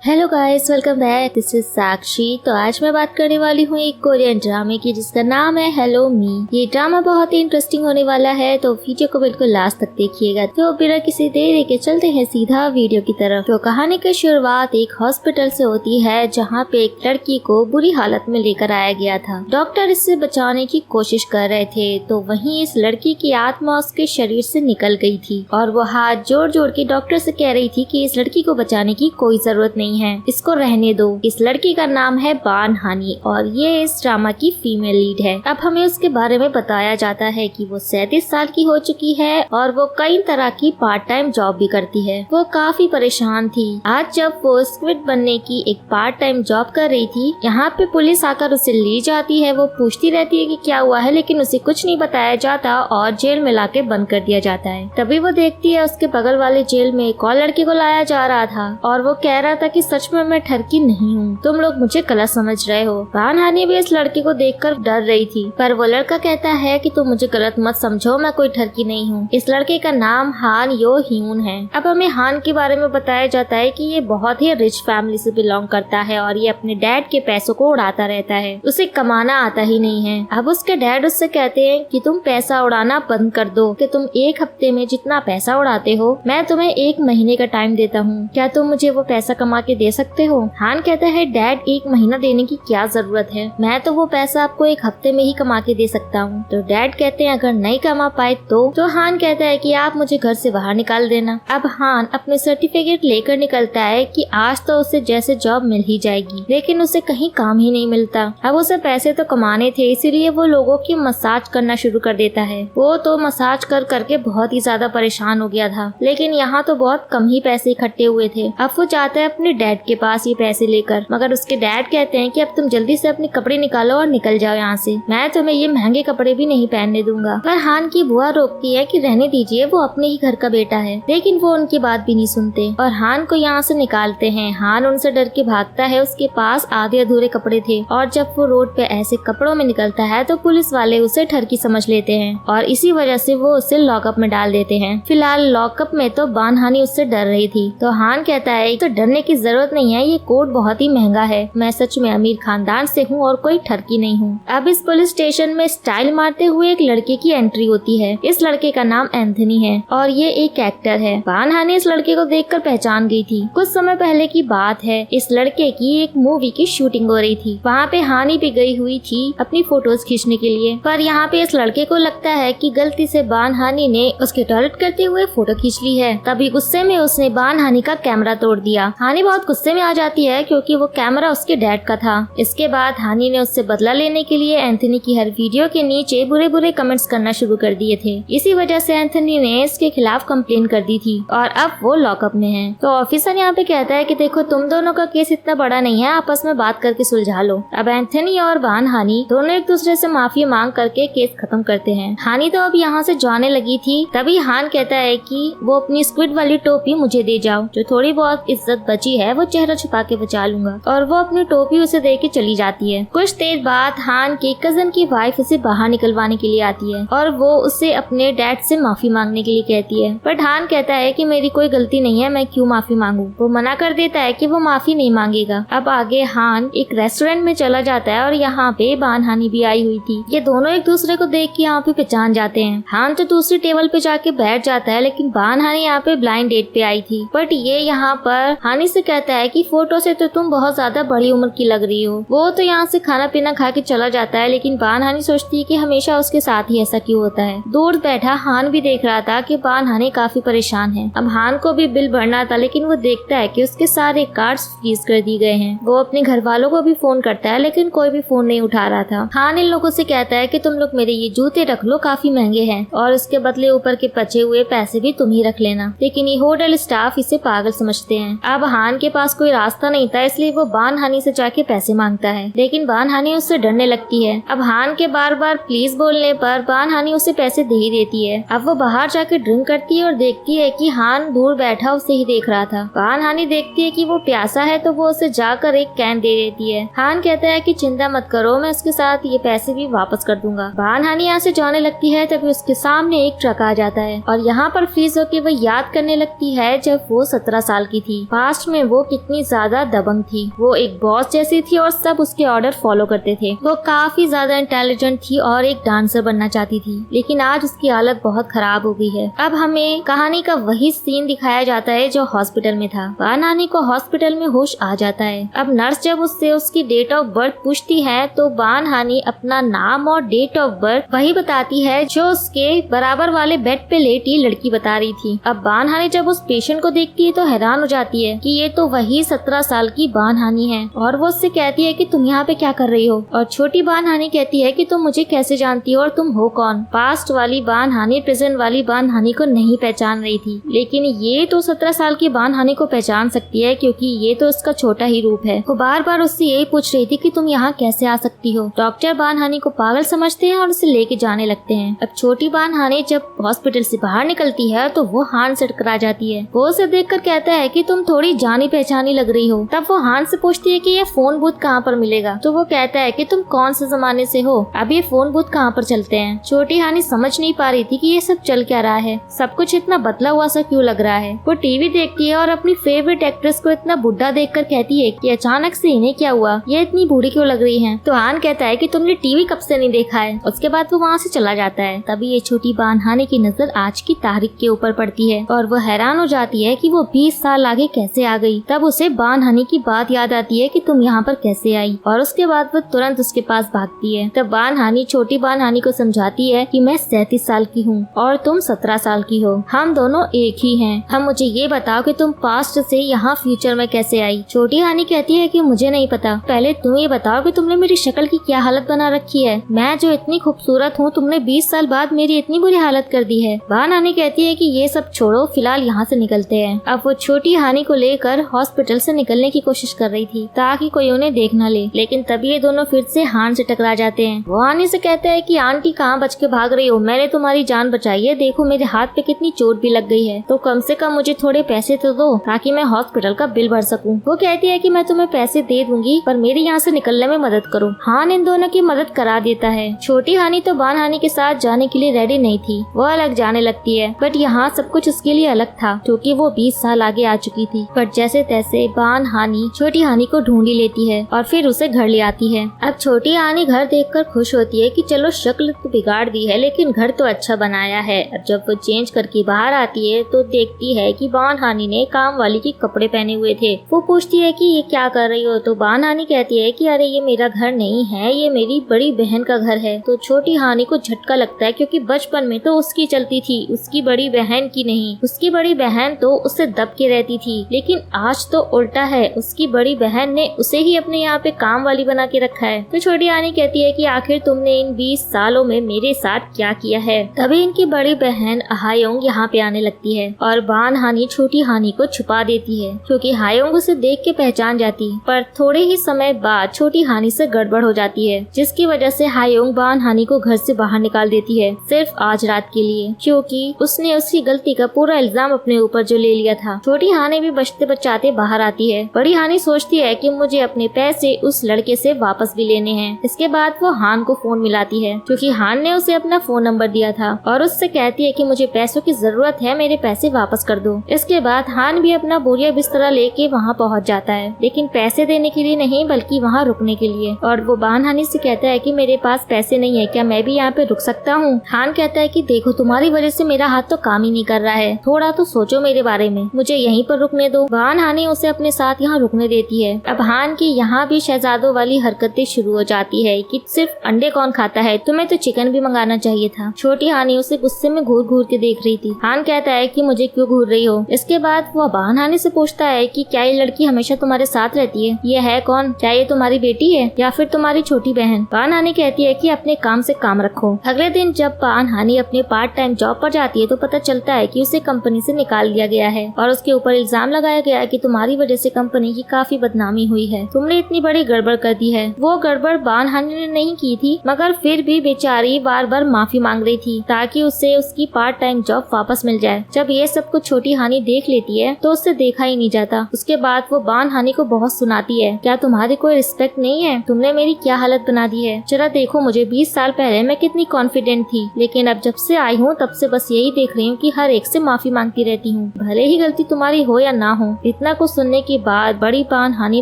Hello guys, welcome back. This is Sakshi. तो आज मैं बात करने वाली हूँ एक कोरियन ड्रामे की जिसका नाम है हेलो मी। ये ड्रामा बहुत ही इंटरेस्टिंग होने वाला है, तो वीडियो को बिल्कुल लास्ट तक देखिएगा। तो बिना किसी देरी के चलते हैं सीधा वीडियो की तरफ। तो कहानी की शुरुआत एक हॉस्पिटल से होती है जहाँ पे एक लड़की को बुरी हालत में लेकर आया गया था। डॉक्टर इससे बचाने की कोशिश कर रहे थे, तो वहीं इस लड़की की आत्मा उसके शरीर से निकल गई थी और वो हाथ जोड़ जोड़ के डॉक्टर से कह रही थी कि इस लड़की को बचाने की कोई जरूरत नहीं है, इसको रहने दो। इस लड़की का नाम है बान हानी और ये इस ड्रामा की फीमेल लीड है। अब हमें उसके बारे में बताया जाता है कि वो 37 साल की हो चुकी है और वो कई तरह की पार्ट टाइम जॉब भी करती है। वो काफी परेशान थी। आज जब वो स्क्विड बनने की एक पार्ट टाइम जॉब कर रही थी, यहाँ पे पुलिस आकर उसे ले जाती है। वो पूछती रहती है कि क्या हुआ है, लेकिन उसे कुछ नहीं बताया जाता और जेल में लाके बंद कर दिया जाता है। तभी वो देखती है उसके बगल वाले जेल में एक और लड़के को लाया जा रहा था और वो कह रहा था कि सच में मैं ठरकी नहीं हूँ, तुम लोग मुझे गलत समझ रहे हो। बान हानी भी इस लड़के को देखकर डर रही थी, पर वो लड़का कहता है कि तुम मुझे गलत मत समझो, मैं कोई ठरकी नहीं हूँ। इस लड़के का नाम हान यो ह्यून है। अब हमें हान के बारे में बताया जाता है कि ये बहुत ही रिच फैमिली से बिलोंग करता है और ये अपने डैड के पैसों को उड़ाता रहता है। उसे कमाना आता ही नहीं है। अब उसके डैड उससे कहते हैं कि तुम पैसा उड़ाना बंद कर दो, कि तुम एक हफ्ते में जितना पैसा उड़ाते हो मैं तुम्हें 1 महीने का टाइम देता हूँ, क्या तुम मुझे वो पैसा कमा के दे सकते हो। हान कहता है डैड 1 महीना देने की क्या जरूरत है, मैं तो वो पैसा आपको 1 हफ्ते में ही कमा के दे सकता हूँ। तो डैड कहते हैं अगर नहीं कमा पाए तो हान कहता है कि आप मुझे घर से बाहर निकाल देना। अब हान अपने सर्टिफिकेट लेकर निकलता है कि आज तो उसे जैसे जॉब मिल ही जाएगी, लेकिन उसे कहीं काम ही नहीं मिलता। अब उसे पैसे तो कमाने थे, इसीलिए वो लोगों की मसाज करना शुरू कर देता है। वो तो मसाज कर करके बहुत ही ज्यादा परेशान हो गया था, लेकिन यहाँ तो बहुत कम ही पैसे इकट्ठे हुए थे। अब वो चाहता है अपने डैड के पास ये पैसे लेकर, मगर उसके डैड कहते हैं कि अब तुम जल्दी से अपने कपड़े निकालो और निकल जाओ यहाँ से, मैं तुम्हें ये महंगे कपड़े भी नहीं पहनने दूंगा। पर हान की बुआ रोकती है कि रहने दीजिए, वो अपने ही घर का बेटा है, लेकिन वो उनकी बात भी नहीं सुनते और हान को यहाँ से निकालते हैं। हान उनसे डर के भागता है, उसके पास आधे अधूरे कपड़े थे और जब वो रोड पे ऐसे कपड़ों में निकलता है तो पुलिस वाले उसे ठरकी समझ लेते हैं और इसी वजह से वो उसे लॉकअप में डाल देते हैं। फिलहाल लॉकअप में तो बान हानी उससे डर रही थी, तो हान कहता है तो डरने की जरूरत नहीं है, ये कोट बहुत ही महंगा है, मैं सच में अमीर खानदान से हूँ और कोई ठरकी नहीं हूँ। अब इस पुलिस स्टेशन में स्टाइल मारते हुए एक लड़के की एंट्री होती है। इस लड़के का नाम एंथनी है और ये एक एक्टर है। बान हानी इस लड़के को देखकर पहचान गई थी। कुछ समय पहले की बात है, इस लड़के की एक मूवी की शूटिंग हो रही थी। वहाँ पे हानी भी गई हुई थी अपनी फोटोज खींचने के लिए, पर यहाँ पे इस लड़के को लगता है कि गलती से बान हानी ने उसके टॉयलेट करते हुए फोटो खींच ली है। तभी गुस्से में उसने बान हानी का कैमरा तोड़ दिया। हानी बहुत गुस्से में आ जाती है क्योंकि वो कैमरा उसके डैड का था। इसके बाद हानी ने उससे बदला लेने के लिए एंथनी की हर वीडियो के नीचे बुरे बुरे कमेंट्स करना शुरू कर दिए थे। इसी वजह से एंथनी ने इसके खिलाफ कंप्लेन कर दी थी और अब वो लॉकअप में है। तो ऑफिसर यहाँ पे कहता है कि देखो तुम दोनों का केस इतना बड़ा नहीं है, आपस में बात करके सुलझा लो। अब एंथनी और बान हानी दोनों एक दूसरे से माफी मांग करके केस खत्म करते हैं। हानी तो अब यहाँ से जाने लगी थी, तभी हान कहता है कि वो अपनी स्क्विड वाली टोपी मुझे दे जाओ, जो थोड़ी बहुत इज्जत बची है वो चेहरा छुपा के बचा लूंगा, और वो अपनी टोपी उसे दे के चली जाती है। कुछ देर बाद हान के कजन की वाइफ उसे बाहर निकलवाने के लिए आती है और वो उसे अपने डैड से माफी मांगने के लिए कहती है, बट हान कहता है कि मेरी कोई गलती नहीं है, मैं क्यों माफी मांगू। वो मना कर देता है कि वो माफी नहीं मांगेगा। अब आगे हान एक रेस्टोरेंट में चला जाता है और यहाँ पे बान हानी भी आई हुई थी। ये दोनों एक दूसरे को देख के यहाँ पे पहचान जाते हैं। हान तो दूसरी टेबल पे जाके बैठ जाता है, लेकिन बान हानी यहाँ पे ब्लाइंड डेट पे आई थी। बट ये यहाँ पर हानी से कहता है कि फोटो से तो तुम बहुत ज्यादा बड़ी उम्र की लग रही हो। वो तो यहाँ से खाना पीना खा के चला जाता है, लेकिन बान हानी सोचती है कि हमेशा उसके साथ ही ऐसा क्यों होता है। दूर बैठा हान भी देख रहा था कि बान हानी काफी परेशान है। अब हान को भी बिल भरना था, लेकिन वो देखता है कि उसके सारे कार्ड्स फ्रीज कर दिए गए हैं। वो अपने घर वालों को भी फोन करता है, लेकिन कोई भी फोन नहीं उठा रहा था। हान इन लोगों से कहता है कि तुम लोग मेरे ये जूते रख लो, काफी महंगे हैं, और उसके बदले ऊपर के बचे हुए पैसे भी तुम ही रख लेना। लेकिन ये होटल स्टाफ इसे पागल समझते हैं। अब हान के पास कोई रास्ता नहीं था, इसलिए वो बान हानी से जाके पैसे मांगता है, लेकिन बान हानी उससे डरने लगती है। अब हान के बार बार प्लीज बोलने पर बान हानी उसे पैसे दे ही देती है। अब वो बाहर जाके ड्रिंक करती है और देखती है कि हान दूर बैठा उसे ही देख रहा था। बान हानी देखती है कि वो प्यासा है, तो वो उसे जाकर एक कैन दे देती है। हान कहता है कि चिंता मत करो, मैं उसके साथ ये पैसे भी वापस कर दूंगा। बान हानी यहाँ से जाने लगती है, तभी उसके सामने एक ट्रक आ जाता है और यहाँ पर फ्रीज होके वो याद करने लगती है जब वो 17 साल की थी। पास्ट में वो कितनी ज्यादा दबंग थी। वो एक बॉस जैसी थी और सब उसके ऑर्डर फॉलो करते थे। वो काफी ज्यादा इंटेलिजेंट थी और एक डांसर बनना चाहती थी, लेकिन आज उसकी हालत बहुत खराब हो गई है। अब हमें कहानी का वही सीन दिखाया जाता है जो हॉस्पिटल में था। बानहानी को हॉस्पिटल में होश आ जाता है। अब नर्स जब उससे उसकी डेट ऑफ बर्थ पूछती है तो बानहानी अपना नाम और डेट ऑफ बर्थ वही बताती है जो उसके बराबर वाले बेड पे लेटी लड़की बता रही थी। अब बानहानी जब उस पेशेंट को देखती है तो हैरान हो जाती है कि ये तो वही 17 साल की बानहानी है, और वो उससे कहती है कि तुम यहाँ पे क्या कर रही हो। और छोटी बानहानी कहती है कि तुम मुझे कैसे जानती हो और तुम हो कौन। पास्ट वाली बानहानी प्रेजेंट वाली बानहानी को नहीं पहचान रही थी, लेकिन ये तो 17 साल की बानहानी को पहचान सकती है क्योंकि ये तो उसका छोटा ही रूप है। वो बार बार उससे यही पूछ रही थी कि तुम यहाँ कैसे आ सकती हो। डॉक्टर बानहानी को पागल समझते हैं और उसे लेके जाने लगते हैं। अब छोटी बानहानी जब हॉस्पिटल से बाहर निकलती है तो वो हान से टकरा जाती है। वो उसे देखकर कहता है कि तुम थोड़ी जानी पहचानी लग रही हो। तब वो हान से पूछती है कि ये फोन बूथ कहाँ पर मिलेगा, तो वो कहता है कि तुम कौन से जमाने से हो, अब ये फोन बूथ कहाँ पर चलते हैं। छोटी हानी समझ नहीं पा रही थी कि ये सब चल क्या रहा है, सब कुछ इतना बदला हुआ सा क्यों लग रहा है। वो टीवी देखती है और अपनी फेवरेट एक्ट्रेस को इतना बुढ़ा देखकर कहती है कि अचानक से इन्हें क्या हुआ, ये इतनी बूढ़ी क्यों लग रही हैं। तो हान कहता है कि तुमने टीवी कब से नहीं देखा है। उसके बाद वो वहाँ से चला जाता है। तभी ये छोटी बानहानी की नजर आज की तारीख के ऊपर पड़ती है और वो हैरान हो जाती है कि वो 20 साल आगे कैसे आ गई। तब उसे बानहानी की बात याद आती है कि तुम यहाँ पर कैसे आई, और उसके बाद वो तुरंत उसके पास भागती है। तब बानहानी छोटी बानहानी को समझाती है कि मैं 37 साल की हूँ और तुम 17 साल की हो, हम दोनों एक ही हैं। हम मुझे ये बताओ कि तुम पास्ट से यहाँ फ्यूचर में कैसे आई। छोटी हानी कहती है कि मुझे नहीं पता, पहले तुम ये बताओ कि तुमने मेरी शक्ल की क्या हालत बना रखी है। मैं जो इतनी खूबसूरत हूँ, तुमने 20 साल बाद मेरी इतनी बुरी हालत कर दी है। बानहानी कहती है कि ये सब छोड़ो, फिलहाल यहाँ से निकलते हैं। अब वो छोटी हानी को लेकर हॉस्पिटल से निकलने की कोशिश कर रही थी ताकि कोई उन्हें देख न ले, लेकिन तभी ये दोनों फिर से हान से टकरा जाते हैं। वो हानी से कहते हैं कि आंटी कहाँ बच के भाग रही हो, मैंने तुम्हारी जान बचाई है, देखो मेरे हाथ पे कितनी चोट भी लग गई है, तो कम से कम मुझे थोड़े पैसे तो दो ताकि मैं हॉस्पिटल का बिल भर सकूं। वो कहती है कि मैं तुम्हें पैसे दे दूंगी, पर मेरे यहाँ से निकलने में मदद करो। हान इन दोनों की मदद करा देता है। छोटी हानी तो बानहानी के साथ जाने के लिए रेडी नहीं थी, वो अलग जाने लगती है, बट यहाँ सब कुछ उसके लिए अलग था क्योंकि वो 20 साल आगे आ चुकी थी। बट जैसे तैसे बानहानी छोटी हानी को ढूंढ ही लेती है और फिर उसे घर ले आती है। अब छोटी हानी घर देखकर खुश होती है कि चलो शक्ल तो बिगाड़ दी है लेकिन घर तो अच्छा बनाया है। अब जब वो चेंज करके बाहर आती है तो देखती है कि बानहानी ने काम वाली के कपड़े पहने हुए थे। वो पूछती है कि ये क्या कर रही हो, तो बानहानी कहती है कि अरे ये मेरा घर नहीं है, ये मेरी बड़ी बहन का घर है। तो छोटी हानी को झटका लगता है क्योंकि बचपन में तो उसकी चलती थी, उसकी बड़ी बहन की नहीं। उसकी बड़ी बहन तो उससे दब के रहती थी, लेकिन आज तो उल्टा है, उसकी बड़ी बहन ने उसे ही अपने यहाँ पे काम वाली बना के रखा है। तो छोटी हानी कहती है कि आखिर तुमने इन 20 सालों में मेरे साथ क्या किया है। तभी इनकी बड़ी बहन हायोंग यहाँ पे आने लगती है और बानहानी छोटी हानी को छुपा देती है क्योंकि हायोंग उसे देख के पहचान जाती है। पर थोड़े ही समय बाद छोटी हानी से गड़बड़ हो जाती है, जिसकी वजह से हायोंग बानहानी को घर से बाहर निकाल देती है, सिर्फ आज रात के लिए, क्योंकि उसने उसकी गलती का पूरा इल्जाम अपने ऊपर जो ले लिया था। छोटी हानी भी बचते बचाते बाहर आती है। बड़ी हानी सोचती है कि मुझे अपने पैसे उस लड़के से वापस भी लेने हैं। इसके बाद वो हान को फोन मिलाती है क्योंकि हान ने उसे अपना फोन नंबर दिया था और उससे कहती है कि मुझे पैसों की जरूरत है, मेरे पैसे वापस कर दो। इसके बाद हान भी अपना बोरिया बिस्तरा लेके वहाँ पहुँच जाता है, लेकिन पैसे देने के लिए नहीं बल्कि वहाँ रुकने के लिए। और वो बानहानी से कहता है कि मेरे पास पैसे नहीं है, क्या मैं भी यहाँ पे रुक सकता हूँ। हान कहता है कि देखो तुम्हारी वजह से मेरा हाथ तो काम ही नहीं कर रहा है, थोड़ा तो सोचो मेरे बारे में, मुझे यहीं पर रुकने दो। बानहानी उसे अपने साथ यहाँ रुकने देती है। अब हान की यहाँ भी शहजादों वाली हरकतें शुरू हो जाती है कि सिर्फ अंडे कौन खाता है, तुम्हें तो चिकन भी मंगाना चाहिए था। छोटी हानी उसे गुस्से में घूर घूर के देख रही थी। हान कहता है कि मुझे क्यों घूर रही हो। इसके बाद वो बानहानी से पूछता है कि क्या ये लड़की हमेशा तुम्हारे साथ रहती है, ये है कौन, क्या ये तुम्हारी बेटी है या फिर तुम्हारी छोटी बहन। बानहानी कहती है कि अपने काम से काम रखो। अगले दिन जब बानहानी अपने पार्ट टाइम जॉब पर जाती है तो पता चलता है कि उसे कंपनी से निकाल दिया गया है और उसके ऊपर इल्जाम लगाया गया है कि तुम्हारी वजह से कंपनी की काफी बदनामी हुई है, तुमने इतनी बड़ी गड़बड़ कर दी है। वो गड़बड़ बानहानी ने नहीं की थी, मगर फिर भी बेचारी बार बार माफी मांग रही थी ताकि उसे उसकी पार्ट टाइम जॉब वापस मिल जाए। जब ये सब कुछ छोटी हानी देख लेती है तो उससे देखा ही नहीं जाता। उसके बाद वो बानहानी को बहुत सुनाती है, क्या तुम्हारी कोई रिस्पेक्ट नहीं है, तुमने मेरी क्या हालत बना दी है। जरा देखो मुझे 20 साल पहले मैं कितनी कॉन्फिडेंट थी, लेकिन अब जब से आई हूँ तब से बस यही देख रही हूँ कि हर एक से माफी मांगती रहती हूँ, भले ही गलती तुम्हारी हो या ना हो। इतना कुछ सुनने के बाद बड़ी बहन हानि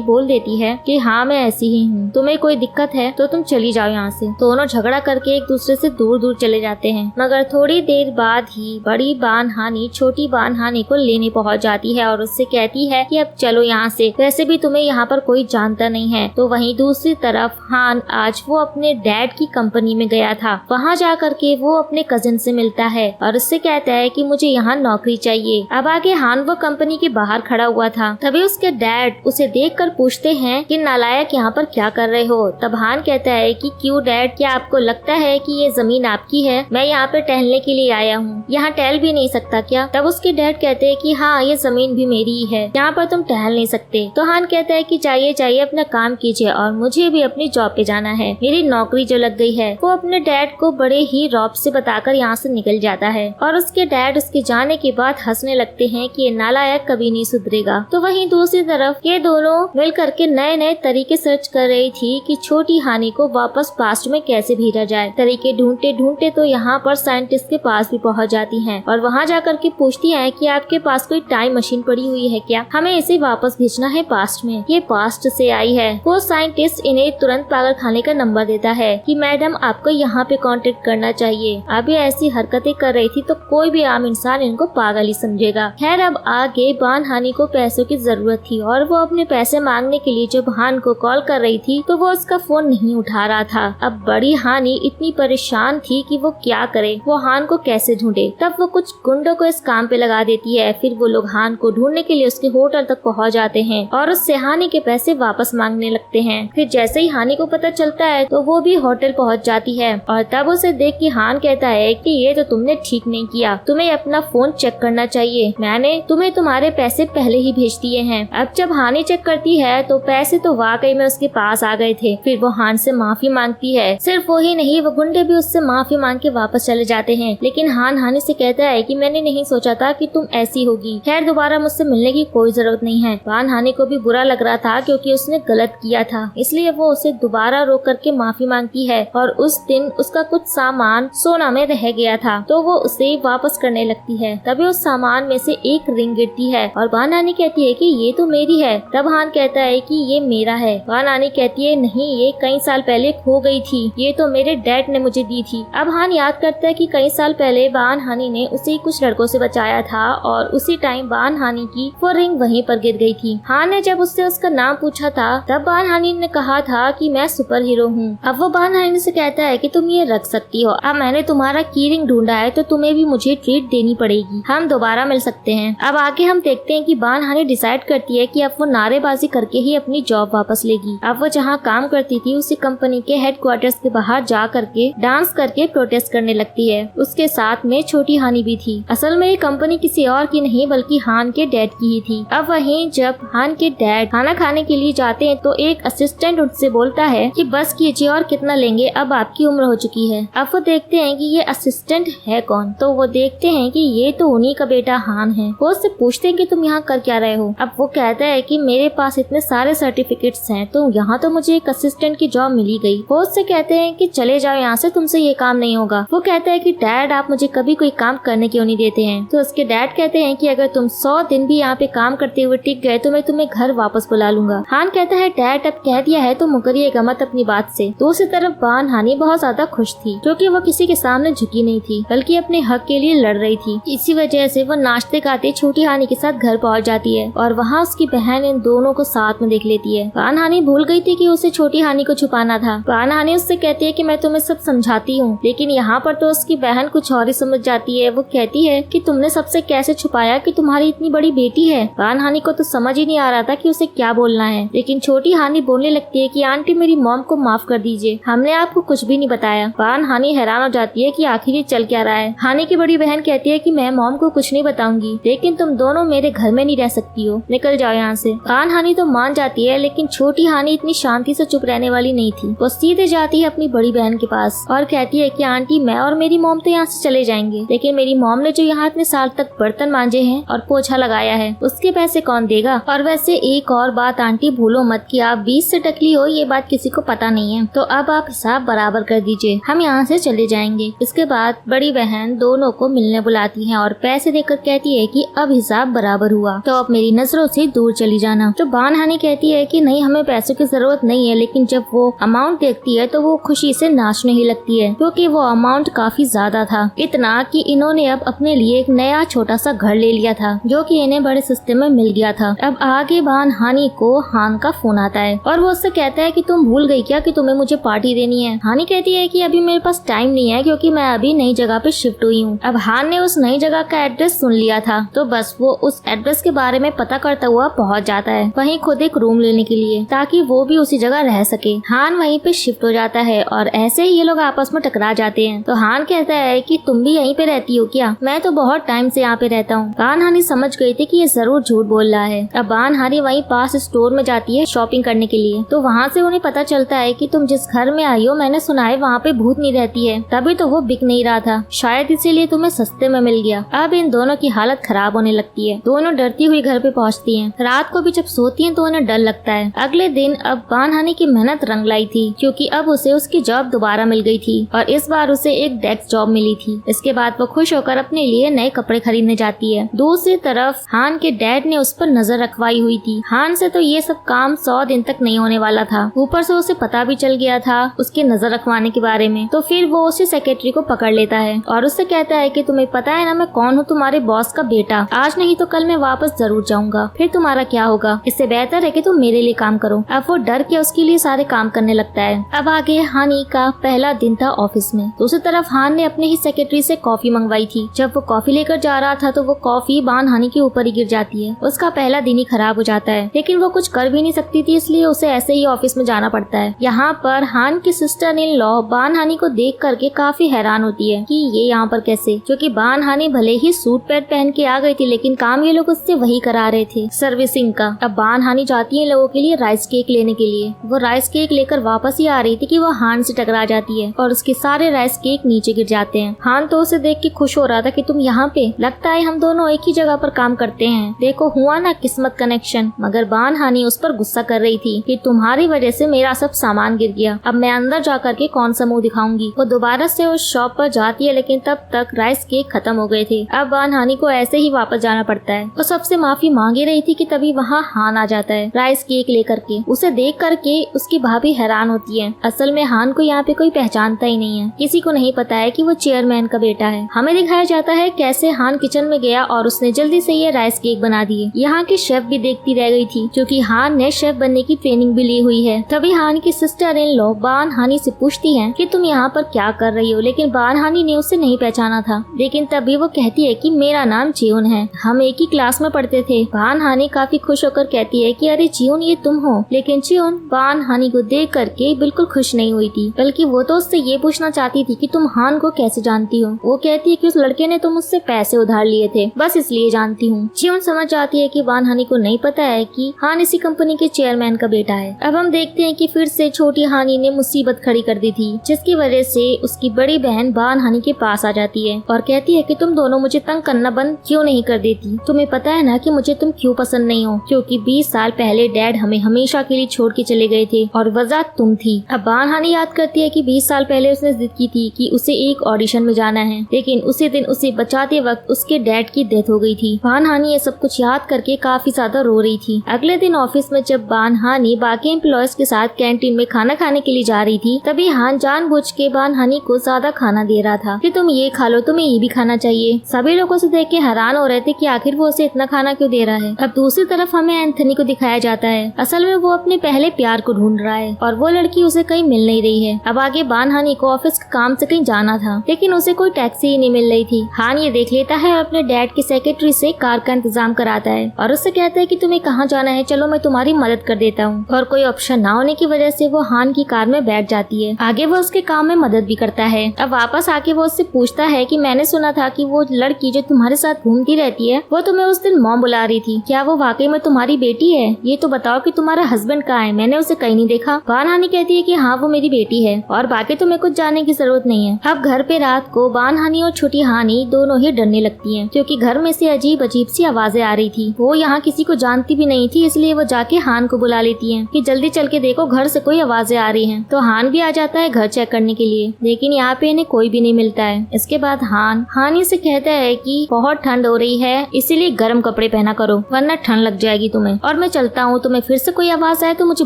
बोल देती है कि हाँ मैं ऐसी ही हूँ, तुम्हें कोई दिक्कत है तो तुम चली जाओ यहाँ से। दोनों झगड़ा करके एक दूसरे से दूर दूर चले जाते हैं। मगर थोड़ी देर बाद ही बड़ी बहन हानि छोटी बहन हानि को लेने पहुँच जाती है और उससे कहती है कि अब चलो यहाँ से, वैसे भी तुम्हें यहाँ पर कोई जानता नहीं है। तो वहीं दूसरी तरफ हान आज वो अपने डैड की कंपनी में गया था। वहाँ जा करके वो अपने कजिन से मिलता है और उससे कहता है कि मुझे यहाँ नौकरी चाहिए। अब आगे हान वो कंपनी के बाहर खड़ा हुआ था, तभी उसके डैड उसे देखकर पूछते हैं कि नालायक यहाँ पर क्या कर रहे हो। तब हान कहता है कि क्यों डैड, क्या आपको लगता है कि ये जमीन आपकी है? मैं यहाँ पे टहलने के लिए आया हूँ, यहाँ टहल भी नहीं सकता क्या? तब उसके डैड कहते हैं कि हाँ ये जमीन भी मेरी ही है, यहाँ पर तुम टहल नहीं सकते। तो हान कहता है कि चाहिए अपना काम कीजिए और मुझे भी अपनी जॉब पे जाना है, मेरी नौकरी जो लग गई है। वो अपने डैड को बड़े ही रौब से बताकर यहाँ से निकल जाता है और उसके डैड उसके जाने के बाद हंसने लगते हैं कि ये नालायक कभी नहीं सुधरेगा। तो वहीं दूसरी तरफ ये दोनों मिल करके नए नए तरीके सर्च कर रही थी कि छोटी हानि को वापस पास्ट में कैसे भेजा जाए। तरीके ढूंढते ढूंढते तो यहाँ पर साइंटिस्ट के पास भी पहुँच जाती है और वहाँ जाकर के पूछती है कि आपके पास कोई टाइम मशीन पड़ी हुई है क्या? हमें इसे वापस भेजना है पास्ट में, ये पास्ट से आई है। वो साइंटिस्ट इन्हें तुरंत पागल खाने का नंबर देता है कि मैडम आपको यहाँ पे कांटेक्ट करना चाहिए। अब ये ऐसी हरकतें कर रही थी तो कोई भी आम इंसान इनको पागल ही समझेगा। खैर अब आगे बहन हानि को पैसों की जरूरत थी और वो अपने पैसे मांगने के लिए जब हान को कॉल कर रही थी तो वो उसका फोन नहीं उठा रहा था। अब बड़ी हानि इतनी परेशान थी कि वो क्या करे, वो हान को कैसे ढूंढे। तब वो कुछ गुंडों को इस काम पे लगा देती है। फिर वो लोग हान को ढूंढने के लिए उसके होटल तक पहुंच जाते हैं और उससे हानि के पैसे वापस मांगने लगते हैं। फिर जैसे ही हानि को पता चलता है तो वो भी होटल पहुंच जाती है और तब उसे देख के हान कहता है कि ये तो तुमने ठीक नहीं किया, तुम्हें अपना फोन चेक करना चाहिए, मैंने तुम्हें तुम्हारे पैसे पहले ही भेज दिए हैं। अब जब हानि चेक करती है तो पैसे तो वाकई में उसके पास आ गए थे। फिर वो हान से माफी मांगती है। सिर्फ वो ही नहीं, वो गुंडे भी उससे माफी मांग के वापस चले जाते हैं। लेकिन हान हानि से कहता है कि मैंने नहीं सोचा था कि तुम ऐसी होगी, खैर दोबारा मुझसे मिलने की कोई जरूरत नहीं है। बहन हानि को भी बुरा लग रहा था क्योंकि उसने गलत किया था, इसलिए वो उसे दोबारा रोक करके माफी मांगती है और उस दिन उसका कुछ सामान सोना में रह गया था तो वो उसे वापस करने लगती है। तभी उस सामान में से एक रिंग गिरती है और बहन हानि कहती है कि ये तो मेरी है। तब हान कहता है कि ये मेरा है। बहन हानि कहती है नहीं, ये कई साल पहले खो गई थी, ये तो मेरे डैड ने मुझे दी थी। अब हान याद करता है कि कई साल पहले बहन हानि ने उसे कुछ लड़कों से बचाया था और उसी टाइम बहन हानि की वो रिंग वहीं पर गिर गई थी। हान ने जब उससे उसका नाम पूछा था तब बहन हानि ने कहा था कि मैं सुपर हीरो हूँ। अब वो बहन हानि से कहता है कि तुम ये रख सकती हो, अब मैंने तुम्हारा की रिंग ढूंढा है तो तुम्हें भी मुझे ट्रीट देनी पड़ेगी, हम दोबारा मिल सकते हैं। अब आगे हम देखते हैं कि बहन हानि डिसाइड करती है कि अब वो नारेबाजी करके ही अपनी जॉब वापस लेगी। अब वो जहाँ काम करती थी उसी कंपनी के हेडक्वार्टर्स के बाहर जा करके डांस करके प्रोटेस्ट करने लगती है। उसके साथ में छोटी हानि भी थी। असल में ये कंपनी किसी और की नहीं बल्कि हान के डैड की ही थी। अब वहीं जब हान के डैड खाना खाने के लिए जाते हैं तो एक असिस्टेंट उनसे बोलता है कि बस कीजिए और कितना लेंगे, अब आपकी उम्र हो चुकी है। अब वो देखते हैं कि ये असिस्टेंट है कौन, तो वो देखते हैं कि ये तो उन्हीं का बेटा हान है। वो उससे पूछते हैं कि तुम यहाँ कर क्या रहे हो। अब वो कहता है कि मेरे पास इतने सारे सर्टिफिकेट्स हैं तो यहाँ तो मुझे एक असिस्टेंट की जॉब मिली गई। वो उससे कहते हैं कि चले जाओ यहाँ से, तुमसे ये काम नहीं होगा। वो कहता है कि डैड आप मुझे कभी कोई काम करने क्यों नहीं देते हैं। तो उसके डैड कहते हैं कि अगर तुम 100 दिन भी यहाँ पे काम करते हुए टिक गए तो मैं तुम्हें घर वापस बुला लूंगा। हान कहता है डैड अब कह दिया है तो मुकरिएगा मत अपनी बात से। दूसरी तरफ बहन हानि बहुत ज्यादा खुश थी क्योंकि वो किसी के सामने झुकी नहीं थी बल्कि अपने हक के लिए लड़ रही थी। इसी वजह से वो नाचते गाते छोटी हानि के साथ घर पहुँच जाती है और वहाँ उसकी बहन इन दोनों को साथ में देख लेती है। बहन हानि भूल गई थी कि उसे छोटी हानि को छुपाना था। बहन हानि उससे कहती है कि मैं तुम्हें सब समझाती हूँ, लेकिन यहाँ पर तो उसकी बहन कुछ और ही समझ जाती है। वो कहती है कि तुमने सबसे कैसे छुपाया कि तुम्हारी इतनी बड़ी बेटी है। बहन हानि को तो समझ ही नहीं आ रहा था कि उसे क्या बोलना है, लेकिन छोटी हानि बोलने लगती है कि आंटी मेरी मॉम को माफ कर दीजिए, हमने आपको कुछ भी नहीं बताया। बहन हानि हैरान हो जाती है कि आखिर ये चल क्या रहा है। हानि की बड़ी बहन कहती है कि मैं मॉम को कुछ नहीं बताऊंगी, लेकिन तुम दोनों मेरे घर में नहीं रह सकती हो, निकल जाओ यहाँ से। बहन हानि तो मान जाती है, लेकिन छोटी हानि इतनी शांति से चुप रहने वाली नहीं थी। वो सीधे जाती है अपनी बड़ी बहन के पास और कहती है कि आंटी मैं और मेरी मॉम तो यहाँ से चले जाएंगे, लेकिन मेरी मॉम ने जो यहाँ इतने साल तक बर्तन मांजे हैं और पोछा लगाया है उसके पैसे कौन देगा। और वैसे एक और बात आंटी भूलो मत कि आप 20 से टकली हो, ये बात किसी को पता नहीं है, तो अब आप हिसाब बराबर कर दीजिए, हम यहाँ से चले जाएंगे। इसके बाद बड़ी बहन दोनों को मिलने बुलाती है और पैसे देकर कहती है कि अब हिसाब बराबर हुआ। तो अब आप मेरी नजरों से दूर चली जाना। तो बानहानी कहती है कि नहीं, हमें पैसों की जरूरत नहीं है, लेकिन जब वो अमाउंट देखती है तो वो खुशी से नाचने ही लगती है, क्योंकि वो अमाउंट काफी ज्यादा था, इतना कि इन्होंने अब अपने लिए एक नया छोटा सा घर ले लिया था जो कि इन्हें बड़े सस्ते में मिल गया था। अब आगे बानहानी को हान का फोन आता है और वो उससे कहता है कि तुम भूल गई क्या कि तुम्हें मुझे पार्टी देनी है। हानी कहती है कि अभी मेरे पास टाइम नहीं है क्योंकि मैं अभी नई जगह पे शिफ्ट हुई हूँ। अब हान ने उस नई जगह का एड्रेस सुन लिया था, तो बस वो उस एड्रेस के बारे में पता करता हुआ पहुँच जाता है वहीं खुद एक रूम लेने के लिए, ताकि वो भी उसी जगह रह सके। हान वहीं पे शिफ्ट हो जाता है और ऐसे ही ये लोग आपस में टकरा जाते हैं। तो हान कहता है कि तुम भी यहीं पे रहती हो क्या? मैं तो बहुत टाइम से यहाँ पे रहता हूँ। बानहानी समझ गई थी कि ये जरूर झूठ बोल रहा है। अब बानहानी वहीं पास स्टोर में जाती है शॉपिंग करने के लिए, तो वहाँ से उन्हें पता चलता है कि तुम जिस घर में आई हो, मैंने सुना है वहाँ पे भूतनी रहती है, तभी तो वो बिक नहीं रहा था, शायद इसीलिए तुम्हें सस्ते में मिल गया। अब इन दोनों की हालत खराब होने लगती है। दोनों डरती हुई घर पे पहुँचती है। रात को भी जब सोती है तो उन्हें डर लगता है। अगले दिन अब बानहानी की मेहनत रंग लाई थी, क्योंकि अब उसे उसकी जॉब दोबारा मिल गई थी और इस बार उसे एक डेस्क जॉब मिली थी। इसके बाद वो खुश होकर अपने लिए नए कपड़े खरीदने जाती है। दूसरी तरफ हान के डैड ने उस पर नजर रखवाई हुई थी। हान से तो ये सब काम 100 दिन तक नहीं होने वाला था, ऊपर से उसे पता भी चल गया था उसके नजर रखवाने के बारे में। तो फिर वो उसी सेक्रेटरी को पकड़ लेता है और उससे कहता है कि तुम्हें पता है ना मैं कौन हूँ, तुम्हारे बॉस का बेटा। आज नहीं तो कल मैं वापस जरूर जाऊंगा, फिर तुम्हारा क्या होगा? इससे बेहतर है कि तुम मेरे लिए काम करो। अब वो डर के उसके लिए सारे काम करने लगता है। अब आगे हानी का पहला दिन था ऑफिस में। दूसरी तरफ हान ने अपने ही सेक्रेटरी से कॉफी मंगवाई थी। जब वो कॉफी लेकर जा रहा था तो वो कॉफी बानहानी के ऊपर ही गिर जाती है। उसका पहला दिन ही खराब हो जाता है, लेकिन वो कुछ कर भी नहीं सकती थी, इसलिए उसे ऐसे ही ऑफिस में जाना पड़ता है। यहाँ पर हान की सिस्टर इन लॉ बानहानी को देख करके काफी हैरान होती है कि ये यहाँ पर कैसे, क्योंकि बानहानी भले ही सूट पैंट पहन के आ गई थी, लेकिन काम ये लोग उससे वही करा रहे थे, सर्विसिंग का। अब बानहानी जाती है लोगों के लिए राइस केक लेने के लिए। वो राइस केक लेकर वापस ही आ रही थी कि वो हान से टकरा जाती है और उसके सारे राइस केक नीचे गिर जाते हैं। हान तो उसे देख के खुश हो रहा था कि तुम यहाँ पे, लगता है हम दोनों एक ही जगह पर काम करते हैं, देखो हुआ ना किस्मत कनेक्शन। मगर बानहानी उस पर गुस्सा कर रही थी कि तुम्हारी वजह से मेरा सब सामान गिर गया, अब मैं अंदर जा करके कौन सा मुंह दिखाऊंगी। वो दोबारा से उस शॉप पर जाती है, लेकिन तब तक राइस केक खत्म हो गए थे। अब बानहानी को ऐसे ही वापस जाना पड़ता है। वो सबसे माफी मांगी रही थी कि तभी वहाँ हान आ जाता है राइस केक लेकर के। उसे देख करके उसकी भाभी हैरान होती है। असल में हान को यहाँ पे कोई पहचानता ही नहीं है, किसी को नहीं पता है कि वो चेयरमैन का बेटा है। हमें दिखाया जाता है कैसे हान किचन में गया और उसने जल्दी से ये राइस केक बना दिए। यहाँ की शेफ भी देखती रह गई थी, क्योंकि हान ने शेफ बनने की ट्रेनिंग भी ली हुई है। तभी हान की सिस्टर इन लॉ बानहानी से पूछती है कि तुम यहाँ पर क्या कर रही हो, लेकिन बानहानी ने उसे नहीं पहचाना था। लेकिन तभी वो कहती है कि मेरा नाम जियोन है, हम एक ही क्लास में पढ़ते थे। बानहानी काफी खुश होकर कहती है कि अरे जियोन ये तुम हो। लेकिन जियोन बानहानी को देख करके बिल्कुल खुश नहीं हुई थी, बल्कि वो तो उससे ये पूछना चाहती थी कि तुम हान को कैसे जानती हो। वो कहती है कि उस लड़के ने तुम मुझसे पैसे उधार लिए थे, बस इसलिए जानती हूँ। जियोन समझ जाती है कि बानहानी को नहीं पता है कि हान इसी कंपनी के चेयरमैन का बेटा है। अब हम देखते हैं कि फिर से छोटी हानी ने मुसीबत खड़ी कर दी थी, जिसकी वजह से उसकी बड़ी बहन बानहानी के पास आ जाती है और कहती है कि तुम दोनों मुझे तंग करना बंद क्यों नहीं कर देती। तुम्हें पता है ना कि मुझे तुम क्यों पसंद नहीं हो, क्योंकि 20 साल पहले डैड हमें हमेशा के लिए छोड़ के चले गए थे और वजह तुम थी। अब बानहानी याद करती है कि 20 साल पहले उसने जिद की थी कि उसे एक ऑडिशन में जाना है, लेकिन उसी दिन उसे बचाते वक्त उसके डैड की डेथ हो गई थी। बानहानी ये सब कुछ याद करके काफी ज्यादा रो रही थी। अगले दिन ऑफिस में जब बानहानी बाकी एम्प्लॉयज के साथ कैंटीन में खाना खाने के लिए जा रही थी, तभी हान जानबूझ के बानहानी को ज्यादा खाना दे रहा था कि तुम ये खा लो, तुम्हें ये भी खाना चाहिए। सभी लोग उसे देख के हैरान हो रहे थे कि आखिर वो उसे इतना खाना क्यों दे रहा है। अब दूसरी तरफ हमें एंथनी को दिखाया जाता है। असल में वो अपने पहले प्यार को ढूंढ रहा है और वो लड़की उसे कहीं मिल नहीं रही है। अब आगे बानहानी को ऑफिस के काम से कहीं जाना था, लेकिन उसे कोई टैक्सी ही नहीं मिल रही थी। हान ये देख लेता है और अपने डैड की सेक्रेटरी से कार का इंतजाम कराता है और उससे कहता है कि तुम्हें कहाँ जाना है, चलो मैं तुम्हारी मदद कर देता हूँ। और कोई ऑप्शन ना होने की वजह से वो हान की कार में बैठ जाती है। आगे वो उसके काम में मदद भी करता है। अब वापस आके वो उससे पूछता है कि मैंने सुना था कि वो लड़की जो तुम्हारे साथ घूमती रहती है वो तुम्हें उस दिन मॉम बुला रही थी, क्या वो वाकई में तुम्हारी बेटी है? ये तो बताओ कि तुम्हारा हस्बैंड कहाँ है, मैंने उसे कहीं नहीं देखा। बानहानी कहती है कि हाँ वो मेरी बेटी है और बाकी तुम्हें कुछ जानने की जरूरत नहीं है। अब घर पे रात को बानहानी और छोटी हानी दोनों ही डरने लगती हैं, क्योंकि घर में से अजीब अजीब सी आवाजें आ रही थी। वो यहाँ किसी को जानती भी नहीं थी, इसलिए वो जाके हान को बुला लेती है कि जल्दी चल के देखो घर से कोई आवाजें आ रही हैं। तो हान भी आ जाता है घर चेक करने के लिए, लेकिन यहाँ पे इन्हें कोई भी नहीं मिलता है। इसके बाद हान हानी से कहता है कि बहुत ठंड हो रही है, इसीलिए गर्म कपड़े पहना करो वरना ठंड लग जाएगी तुम्हें। और मैं चलता हूँ, तुम्हें फिर से कोई आवाज आए तो मुझे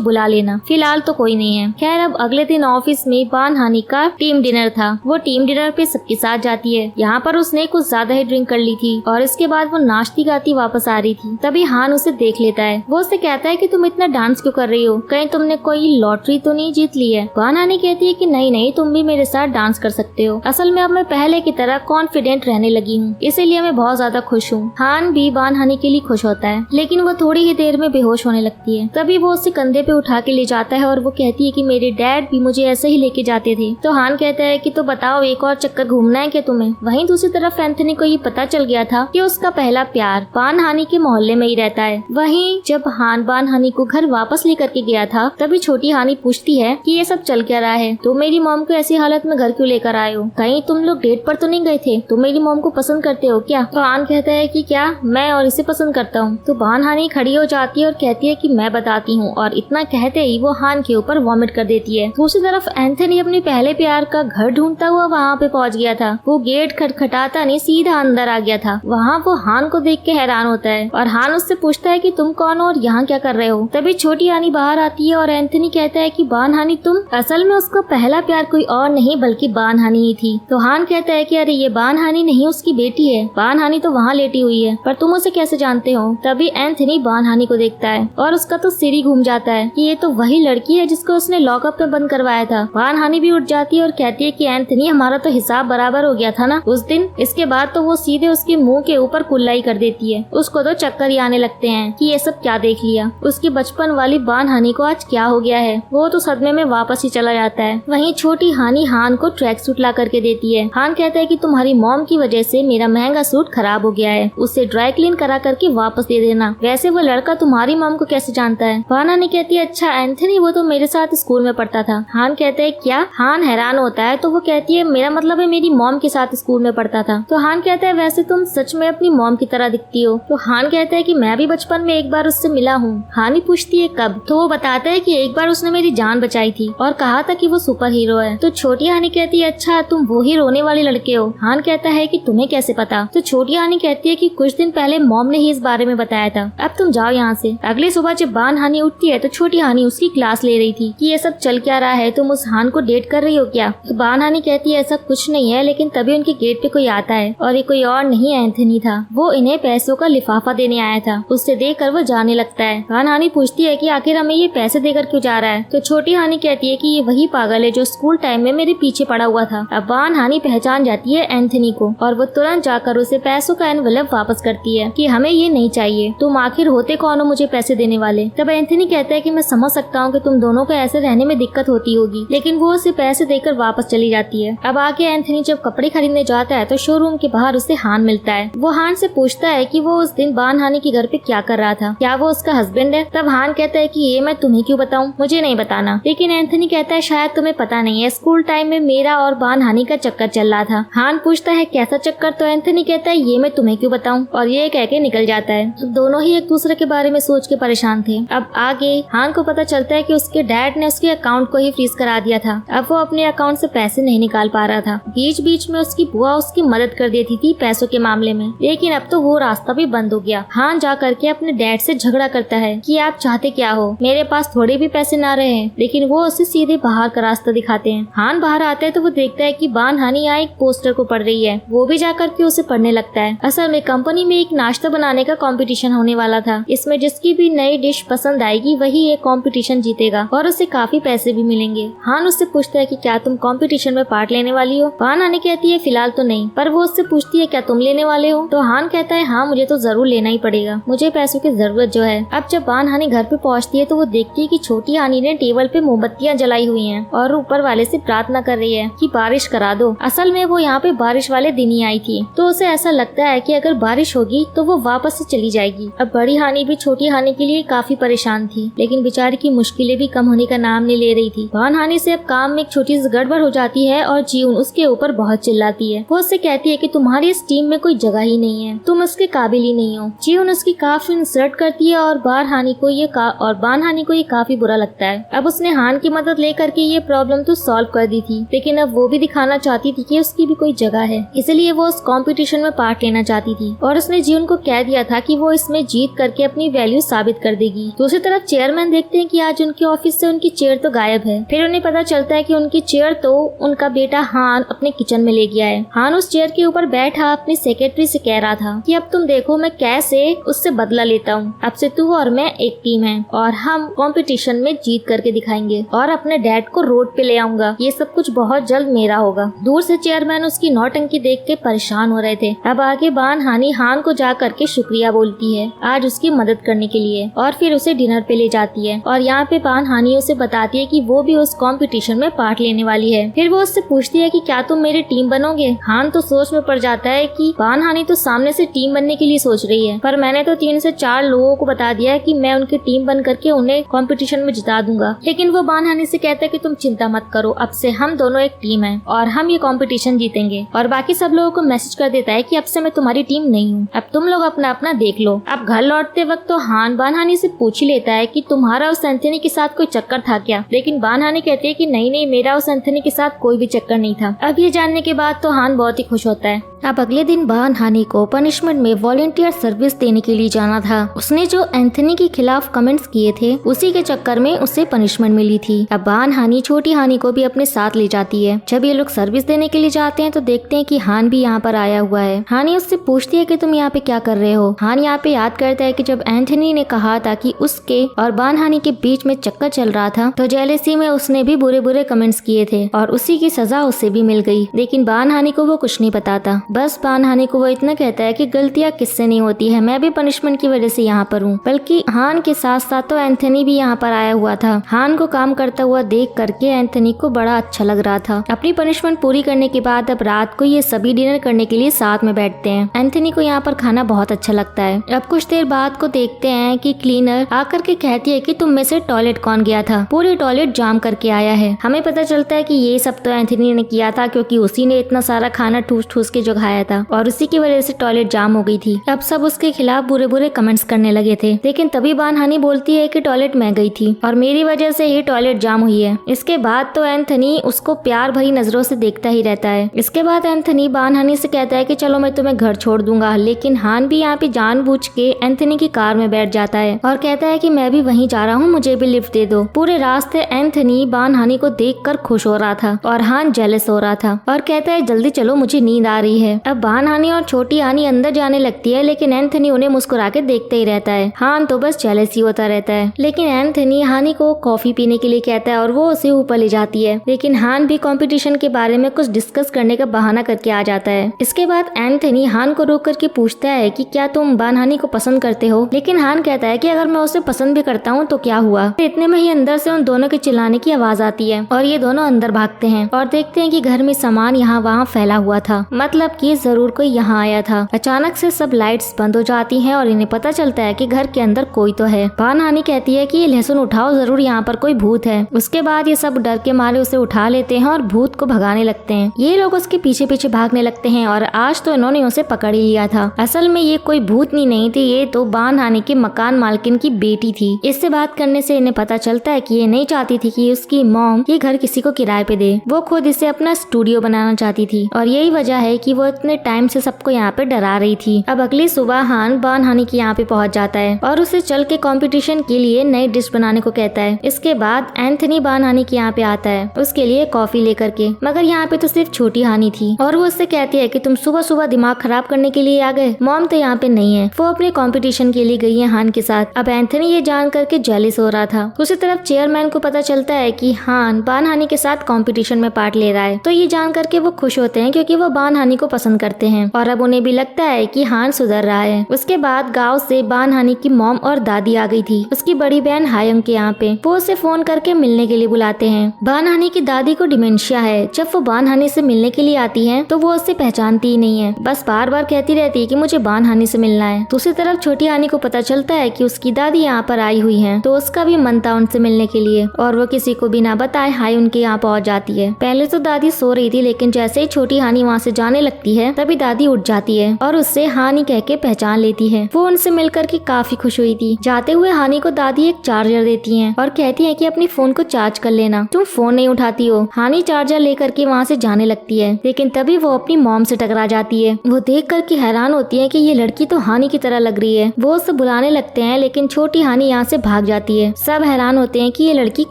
बुला लेना, फिलहाल तो कोई नहीं है। खैर अब अगले दिन ऑफिस में बान हानी का टीम डिनर था। वो टीम डिनर पे सबके साथ जाती है। यहाँ पर उसने कुछ ज्यादा ही ड्रिंक कर ली थी और इसके बाद वो नाचती गाती वापस आ रही थी। तभी हान उसे देख लेता है। वो उससे कहता है कि तुम इतना डांस क्यों कर रही हो, कहीं तुमने कोई लॉटरी तो नहीं जीत ली है। बान हानी कहती है कि नहीं नहीं, तुम भी मेरे साथ डांस कर सकते हो। असल में अब मैं पहले की तरह कॉन्फिडेंट रहने लगी हूँ, इसीलिए मैं बहुत ज्यादा खुश हूँ। हान भी बान हानी के लिए खुश होता है, लेकिन वो थोड़ी ही देर में बेहोश होने लगती है। तभी वो उससे कंधे पे उठा के ले जाता है और वो कहती है कि मेरे डैड भी मुझे ऐसे ही लेके जाते थे। तो हान कहता है कि तो बताओ एक और चक्कर घूमना है क्या तुम्हें। वहीं दूसरी तरफ एंथनी को ये पता चल गया था कि उसका पहला प्यार बान हानी के मोहल्ले में ही रहता है। वहीं जब हान बान हानी को घर वापस लेकर के गया था, तभी छोटी हानी पूछती है कि ये सब चल क्या रहा है, तो मेरी मॉम को ऐसी हालत में घर क्यों लेकर आए हो, कहीं तुम लोग डेट पर तो नहीं गए थे, तुम मेरी मॉम को पसंद करते हो क्या। तो हान कहता है कि क्या मैं और इसे पसंद करता हूँ। तो बान हानी खड़ी हो जाती है और कहती है कि मैं बताती हूँ, और इतना कहते ही वो हान के ऊपर वॉमिट कर देती है। दूसरी तरफ एंथनी अपने पहले प्यार का घर ढूंढता हुआ वहाँ पे पहुँच गया था। वो गेट खटखटाता नहीं सीधा अंदर आ गया था। वहाँ वो हान को देख के हैरान होता है और हान उससे पूछता है कि तुम कौन हो और यहाँ क्या कर रहे हो। तभी छोटी हानी बाहर आती है और एंथनी कहता है कि बान हानी तुम। असल में उसका पहला प्यार कोई और नहीं बल्कि बान हानी ही थी। तो हान कहता है कि अरे ये बान हानी नहीं, उसकी बेटी है। बान हानी तो वहाँ लेटी हुई है, पर तुम उसे कैसे जानते हो। तभी एंथनी बान हानी को देखता है और उसका तो सिर ही घूम जाता है कि ये तो वही लड़की है जिसको उसने लॉकअप में बंद करवाया था। बान हानी भी उठ जाती है और कहती है कि एंथनी हमारा तो हिसाब बराबर हो गया था ना उस दिन। इसके बाद तो वो सीधे उसके मुंह के ऊपर कुल्लाई कर देती है। उसको तो चक्कर ही आने लगते हैं कि ये सब क्या देख लिया। उसकी बचपन वाली बान हानी को आज क्या हो गया है। वो तो सदमे में वापस ही चला जाता है। वहीं छोटी हानी हान को ट्रैक सूट ला करके देती है। हान कहता है कि तुम्हारी मॉम की वजह से मेरा महंगा सूट खराब हो गया है, उसे ड्राई क्लीन करा करके वापस दे देना। वैसे वो लड़का तुम्हारी मॉम को कैसे जानता है। बान हानी कहती है अच्छा एंथनी वो तो मेरे साथ स्कूल में पढ़ता था। हान कहता है क्या। हान हैरान होता है तो वो कहती है मेरा मतलब है मेरी मॉम के साथ स्कूल में पढ़ता था। तो हान कहता है वैसे तुम सच में अपनी मॉम की तरह दिखती हो। तो हान कहता है कि मैं भी बचपन में एक बार उससे मिला हूँ। हानी पूछती है कब। तो वो बताता है कि एक बार उसने मेरी जान बचाई थी और कहा था कि वो सुपर हीरो है। तो छोटी हानी कहती है अच्छा तुम वो ही रोने वाले लड़के हो। हान कहता है कि तुम्हें कैसे पता। तो छोटी हानी कहती है कि कुछ दिन पहले मॉम ने ही इस बारे में बताया था, अब तुम जाओ यहाँ से। अगली सुबह जब बान हानी उठती है तो छोटी हानी उसकी क्लास ले रही थी कि ये सब चल क्या रहा है, तुम उस हान को डेट कर रही हो क्या। तो बान हानी कहती है ऐसा कुछ नहीं है, लेकिन तभी उनके गेट पे कोई आता है और ये कोई और नहीं एंथनी था। वो इन्हें पैसों का लिफाफा देने आया था। उससे देखकर वो जाने लगता है। बान हानी पूछती है कि आखिर हमें ये पैसे देकर क्यों जा रहा है। तो छोटी हानी कहती है कि ये वही पागल है जो स्कूल टाइम में मेरे पीछे पड़ा हुआ था। अब बान हानी पहचान जाती है एंथनी को और वो तुरंत जाकर उसे पैसों का एनवेलप वापस करती है कि हमें ये नहीं चाहिए, तुम आखिर होते कौन हो मुझे पैसे देने वाले। तब एंथनी कहता है कि मैं समझ सकता हूँ कि तुम दोनों को ऐसे रहने में दिक्कत होती होगी, लेकिन वो उसे पैसे देकर वापस चली जाती है। अब आगे एंथनी जब कपड़े खरीदने जाता है तो शोरूम के बाहर उसे हान मिलता है। वो हान से पूछता है कि वो उस दिन बान हानी के घर पे क्या कर रहा था, क्या वो उसका हस्बैंड है। तब हान कहता है कि ये मैं तुम्हें क्यों बताऊं, मुझे नहीं बताना। लेकिन एंथनी कहता है शायद तुम्हें पता नहीं है, स्कूल टाइम में मेरा और बान हानी का चक्कर चल रहा था। हान पूछता है कैसा चक्कर। तो एंथनी कहता है ये मैं तुम्हें क्यों बताऊं, और ये कह के निकल जाता है। तो दोनों ही एक दूसरे के बारे में सोच के परेशान थे। अब आगे हान को पता चलता है कि उसके डैड ने उसके अकाउंट को ही फ्रीज करा दिया था। अब वो अपने अकाउंट से पैसे नहीं निकाल पा रहा था। बीच बीच में उसकी बुआ उसकी मदद कर देती थी पैसों के मामले में, लेकिन अब तो वो रास्ता भी बंद हो गया। हान जा करके अपने डैड से झगड़ा करता है कि आप चाहते क्या हो, मेरे पास थोड़े भी पैसे ना रहे, लेकिन वो उसे सीधे बाहर का रास्ता दिखाते हैं। हान बाहर आता है तो वो देखता है कि बान हानी यहाँ एक पोस्टर को पढ़ रही है। वो भी जाकर के उसे पढ़ने लगता है। असल में कंपनी में एक नाश्ता बनाने का कंपटीशन होने वाला था। इसमें जिसकी भी नई डिश पसंद आएगी वही ये कंपटीशन जीतेगा और उसे काफी पैसे भी मिलेंगे। हान उससे पूछता है कि क्या तुम कंपटीशन में पार्ट लेने वाली हो। बान हानी कहती है फिलहाल तो नहीं, पर वो उससे पूछती है क्या तुम लेने वाले हो। तो हान कहता है हाँ मुझे तो जरूर लेना ही पड़ेगा, मुझे पैसों की जरूरत जो है। अब जब बान हानी घर पे पहुंचती है तो वो देखती है कि छोटी हानी ने टेबल पे मोमबत्तियां जलाई हुई हैं और ऊपर वाले से प्रार्थना कर रही है कि बारिश करा दो। असल में वो यहाँ पे बारिश वाले दिन ही आई थी, तो उसे ऐसा लगता है कि अगर बारिश होगी तो वो वापस से चली जाएगी। अब बड़ी हानी भी छोटी हानी के लिए काफी परेशान थी, लेकिन बेचारी की मुश्किलें भी कम होने का नाम नहीं ले रही थी। बान हानी से अब काम में एक छोटी सी गड़बड़ हो जाती है और जीवन उसके ऊपर बहुत चिल्लाती है। वो उससे कहती है कि तुम्हारी इस टीम में कोई जगह ही नहीं है, तुम उसके काबिल ही नहीं हो। जीवन उसकी काफी इंसल्ट करती है और बान हानी को ये काफी बुरा लगता है। अब उसने हान की मदद लेकर के ये प्रॉब्लम तो सॉल्व कर दी थी, लेकिन अब वो भी दिखाना चाहती थी कि उसकी भी कोई जगह है, इसलिए वो उस कंपटीशन में पार्ट लेना चाहती थी। और उसने जीवन को कह दिया था कि वो इसमें जीत करके अपनी वैल्यू साबित कर देगी। दूसरी तरफ चेयरमैन देखते हैं कि आज उनके ऑफिस से उनकी चेयर तो गायब है। फिर उन्हें पता चलता है कि उनकी चेयर तो उनका बेटा हान अपने किचन में ले गया है। हान उस चेयर के ऊपर बैठा अपनी सेक्रेटरी से कह रहा था कि अब तुम देखो मैं कैसे उससे बदला लेता हूँ। अब से तू और मैं एक टीम है और हम कंपटीशन में जीत करके दिखाएंगे और अपने डैड को रोड पे ले आऊंगा। ये सब कुछ बहुत जल्द मेरा होगा। दूर से चेयरमैन उसकी नौटंकी देख के परेशान हो रहे थे। अब आगे बान हानी हान को जा करके शुक्रिया बोलती है आज उसकी मदद करने के लिए और फिर उसे डिनर पे ले जाती है। और यहाँ पे बान हानी उसे बताती है कि वो भी उस कंपटीशन में पार्ट लेने वाली है। फिर वो उससे पूछती है कि क्या तुम मेरी टीम बनोगे। हान तो सोच में पड़ जाता है कि बान हानी तो सामने से टीम बनने के लिए सोच रही है, पर मैंने तो 3 से 4 लोगों को बता दिया है कि मैं उनकी टीम बन करके उन्हें कंपटीशन में जिता दूंगा। लेकिन वो बान हानी से कहता है कि तुम चिंता मत करो, अब से हम दोनों एक टीम है और हम ये कंपटीशन जीतेंगे। और बाकी सब लोगों को मैसेज कर देता है कि अब से मैं तुम्हारी टीम नहीं हूँ, अब तुम लोग अपना अपना देख लो। अब घर लौटते वक्त तो हान बान हानी से पूछ ही लेता है कि तुम्हारा उस एंथनी के साथ कोई चक्कर था क्या। लेकिन बान हानी कहती है कि नहीं, मेरा उस एंथनी के साथ कोई भी चक्कर नहीं था। अब ये जानने के बाद तो हान बहुत ही खुश होता है। अब अगले दिन बान हानी को पनिशमेंट में वॉलंटियर सर्विस देने के लिए जाना था। उसने जो एंथनी के खिलाफ कमेंट्स किए थे उसी के चक्कर में उसे पनिशमेंट मिली थी। अब बान हानी छोटी हानी को भी अपने साथ ले जाती है। जब ये लोग सर्विस देने के लिए जाते हैं तो देखते हैं कि हान भी यहाँ पर आया हुआ है। हानी उससे पूछती है कि तुम यहाँ पे क्या कर रहे हो। हान यहाँ पे याद करता है कि जब एंथनी ने कहा था कि उसके और बान हानी के बीच में चक्कर चल रहा था तो जेलेसी में उसने भी बुरे बुरे कमेंट्स किए थे और उसी की सजा उसे भी मिल गई। लेकिन बान हानी को वो कुछ नहीं बताता। बस बान हानी को वो इतना कहता है कि गलतियाँ किससे नहीं होती है, मैं भी पनिशमेंट की वजह से यहाँ पर हूँ। बल्कि हान के साथ साथ तो एंथनी भी यहाँ पर आया हुआ था। हान को काम करता हुआ देख करके एंथनी को बड़ा अच्छा लग रहा था। अपनी पनिशमेंट पूरी करने के बाद अब रात को ये सभी डिनर करने के लिए साथ में बैठते हैं। एंथनी को यहाँ पर खाना बहुत अच्छा लगता है। अब कुछ देर बाद को देखते हैं कि क्लीनर आकर के कहती है कि तुम में से टॉयलेट कौन गया था, पूरी टॉयलेट जाम करके आया है। हमें पता चलता है कि ये सब तो एंथनी ने किया था क्योंकि उसी ने इतना सारा खाना ठूस ठूस के जो खाया था और उसी की वजह से टॉयलेट जाम हो गई थी। अब सब उसके खिलाफ बुरे बुरे कमेंट्स करने लगे थे। लेकिन तभी बान हानी बोलती है कि टॉयलेट मैं गई थी और मेरी वजह से ही टॉयलेट जाम हुई है। इसके बाद तो एंथनी उसको प्यार भरी नजरों से देखता ही रहता है। इसके बाद एंथनी बान हानी से कहता है कि चलो मैं तुम्हें घर छोड़ दूंगा। लेकिन हान भी यहाँ पे जानबूझ के एंथनी की कार में बैठ जाता है और कहता है कि मैं भी वहीं जा रहा हूँ, मुझे भी लिफ्ट दे दो। पूरे रास्ते एंथनी बान हानी को देखकर खुश हो रहा था और हान जेलस हो रहा था और कहता है जल्दी चलो, मुझे नींद आ रही है। अब बान हानी और छोटी हानी अंदर जाने लगती है लेकिन एंथनी उन्हें मुस्कुरा के देखते ही रहता है। हान तो बस जेलस ही होता रहता है। लेकिन एंथनी हानी को कॉफी पीने के लिए कहता है और वो उसे ऊपर ले जाती है। लेकिन हान भी कंपटीशन के बारे में कुछ डिस्कस करने का बहाना करके आ जाता है। इसके बाद एंथनी हान को रोक करके पूछता है कि क्या तुम बान हानी को पसंद करते हो। लेकिन हान कहता है कि अगर मैं उसे पसंद भी करता हूँ तो क्या हुआ। इतने में ही अंदर से उन दोनों के चिल्लाने की आवाज आती है और ये दोनों अंदर भागते हैं और देखते हैं कि घर में सामान यहाँ वहाँ फैला हुआ था, मतलब कि जरूर कोई यहाँ आया था। अचानक से सब लाइट्स बंद हो जाती हैं और इन्हें पता चलता है कि घर के अंदर कोई तो है। बान हानी कहती है कि ये लहसुन उठाओ, जरूर यहाँ पर कोई भूत है। उसके बाद ये सब डर के मारे उसे उठा लेते हैं और भूत को भगाने लगते हैं। ये लोग उसके पीछे पीछे भागने लगते हैं और आज तो इन्होंने उसे पकड़ ही लिया था। असल में ये कोई भूतनी नहीं थी, ये तो बान हानी के मकान मालकिन की बेटी थी। इससे बात करने से इन्हें पता चलता है कि ये नहीं चाहती थी कि उसकी मॉम ये घर किसी को किराए पे दे। वो खुद इसे अपना स्टूडियो बनाना चाहती थी और यही वजह है कि वो इतने टाइम से सबको यहाँ पे डरा रही थी। अब अगली सुबह हान बान हानी के यहाँ पे पहुँच जाता है और उसे चल के कंपटीशन के लिए नई डिश बनाने को कहता है। इसके बाद एंथनी बान हानी के यहाँ पे आता है उसके लिए कॉफी लेकर के, मगर यहाँ पे तो सिर्फ छोटी हानी थी और वो उससे कहती है कि तुम सुबह सुबह दिमाग खराब करने के लिए आ गए, मॉम तो यहाँ पे नहीं है, वो अपने कंपटीशन के लिए गई है हान के साथ। अब एंथनी ये जान करके जेलिस हो रहा था। दूसरी तरफ चेयरमैन को पता चलता है कि हान बान हानी के साथ कंपटीशन में पार्ट ले रहा है, तो ये जान करके वो खुश होते हैं क्योंकि वो बान हानी को पसंद करते हैं और अब उन्हें भी लगता है कि हान सुधर रहा है। उसके बाद गाँव से बान हानी की मॉम और दादी आ गई थी उसकी बड़ी बहन हायंग के यहाँ पे। वो उसे फोन करके मिलने के लिए बुलाते हैं। बान हानी की दादी को डिमेंशिया है। जब वो बान हानी से मिलने के लिए आती है तो वो उससे पहचानती ही नहीं है, बस बार बार कहती रहती है कि मुझे बान हानी से मिलना है। दूसरी तरफ छोटी हानी को पता चलता है कि उसकी दादी यहाँ पर आई हुई है, तो उसका भी मन था उनसे मिलने के लिए और वो किसी को बिना बताए हाय उनके यहाँ पहुँच जाती है। पहले तो दादी सो रही थी लेकिन जैसे ही छोटी हानी वहाँ से जाने लगती लगती है तभी दादी उठ जाती है और उससे हानि कह के पहचान लेती है। वो उनसे मिलकर के काफी खुश हुई थी। जाते हुए हानि को दादी एक चार्जर देती है और कहती है कि अपनी फोन को चार्ज कर लेना, तुम फोन नहीं उठाती हो। हानि चार्जर लेकर के वहाँ से जाने लगती है, लेकिन तभी वो अपनी मॉम से टकरा जाती है। वो देख कर के हैरान होती है कि ये लड़की तो हानि की तरह लग रही है। वो उससे बुलाने लगते हैं, लेकिन छोटी हानि यहाँ से भाग जाती है। सब हैरान होते हैं कि ये लड़की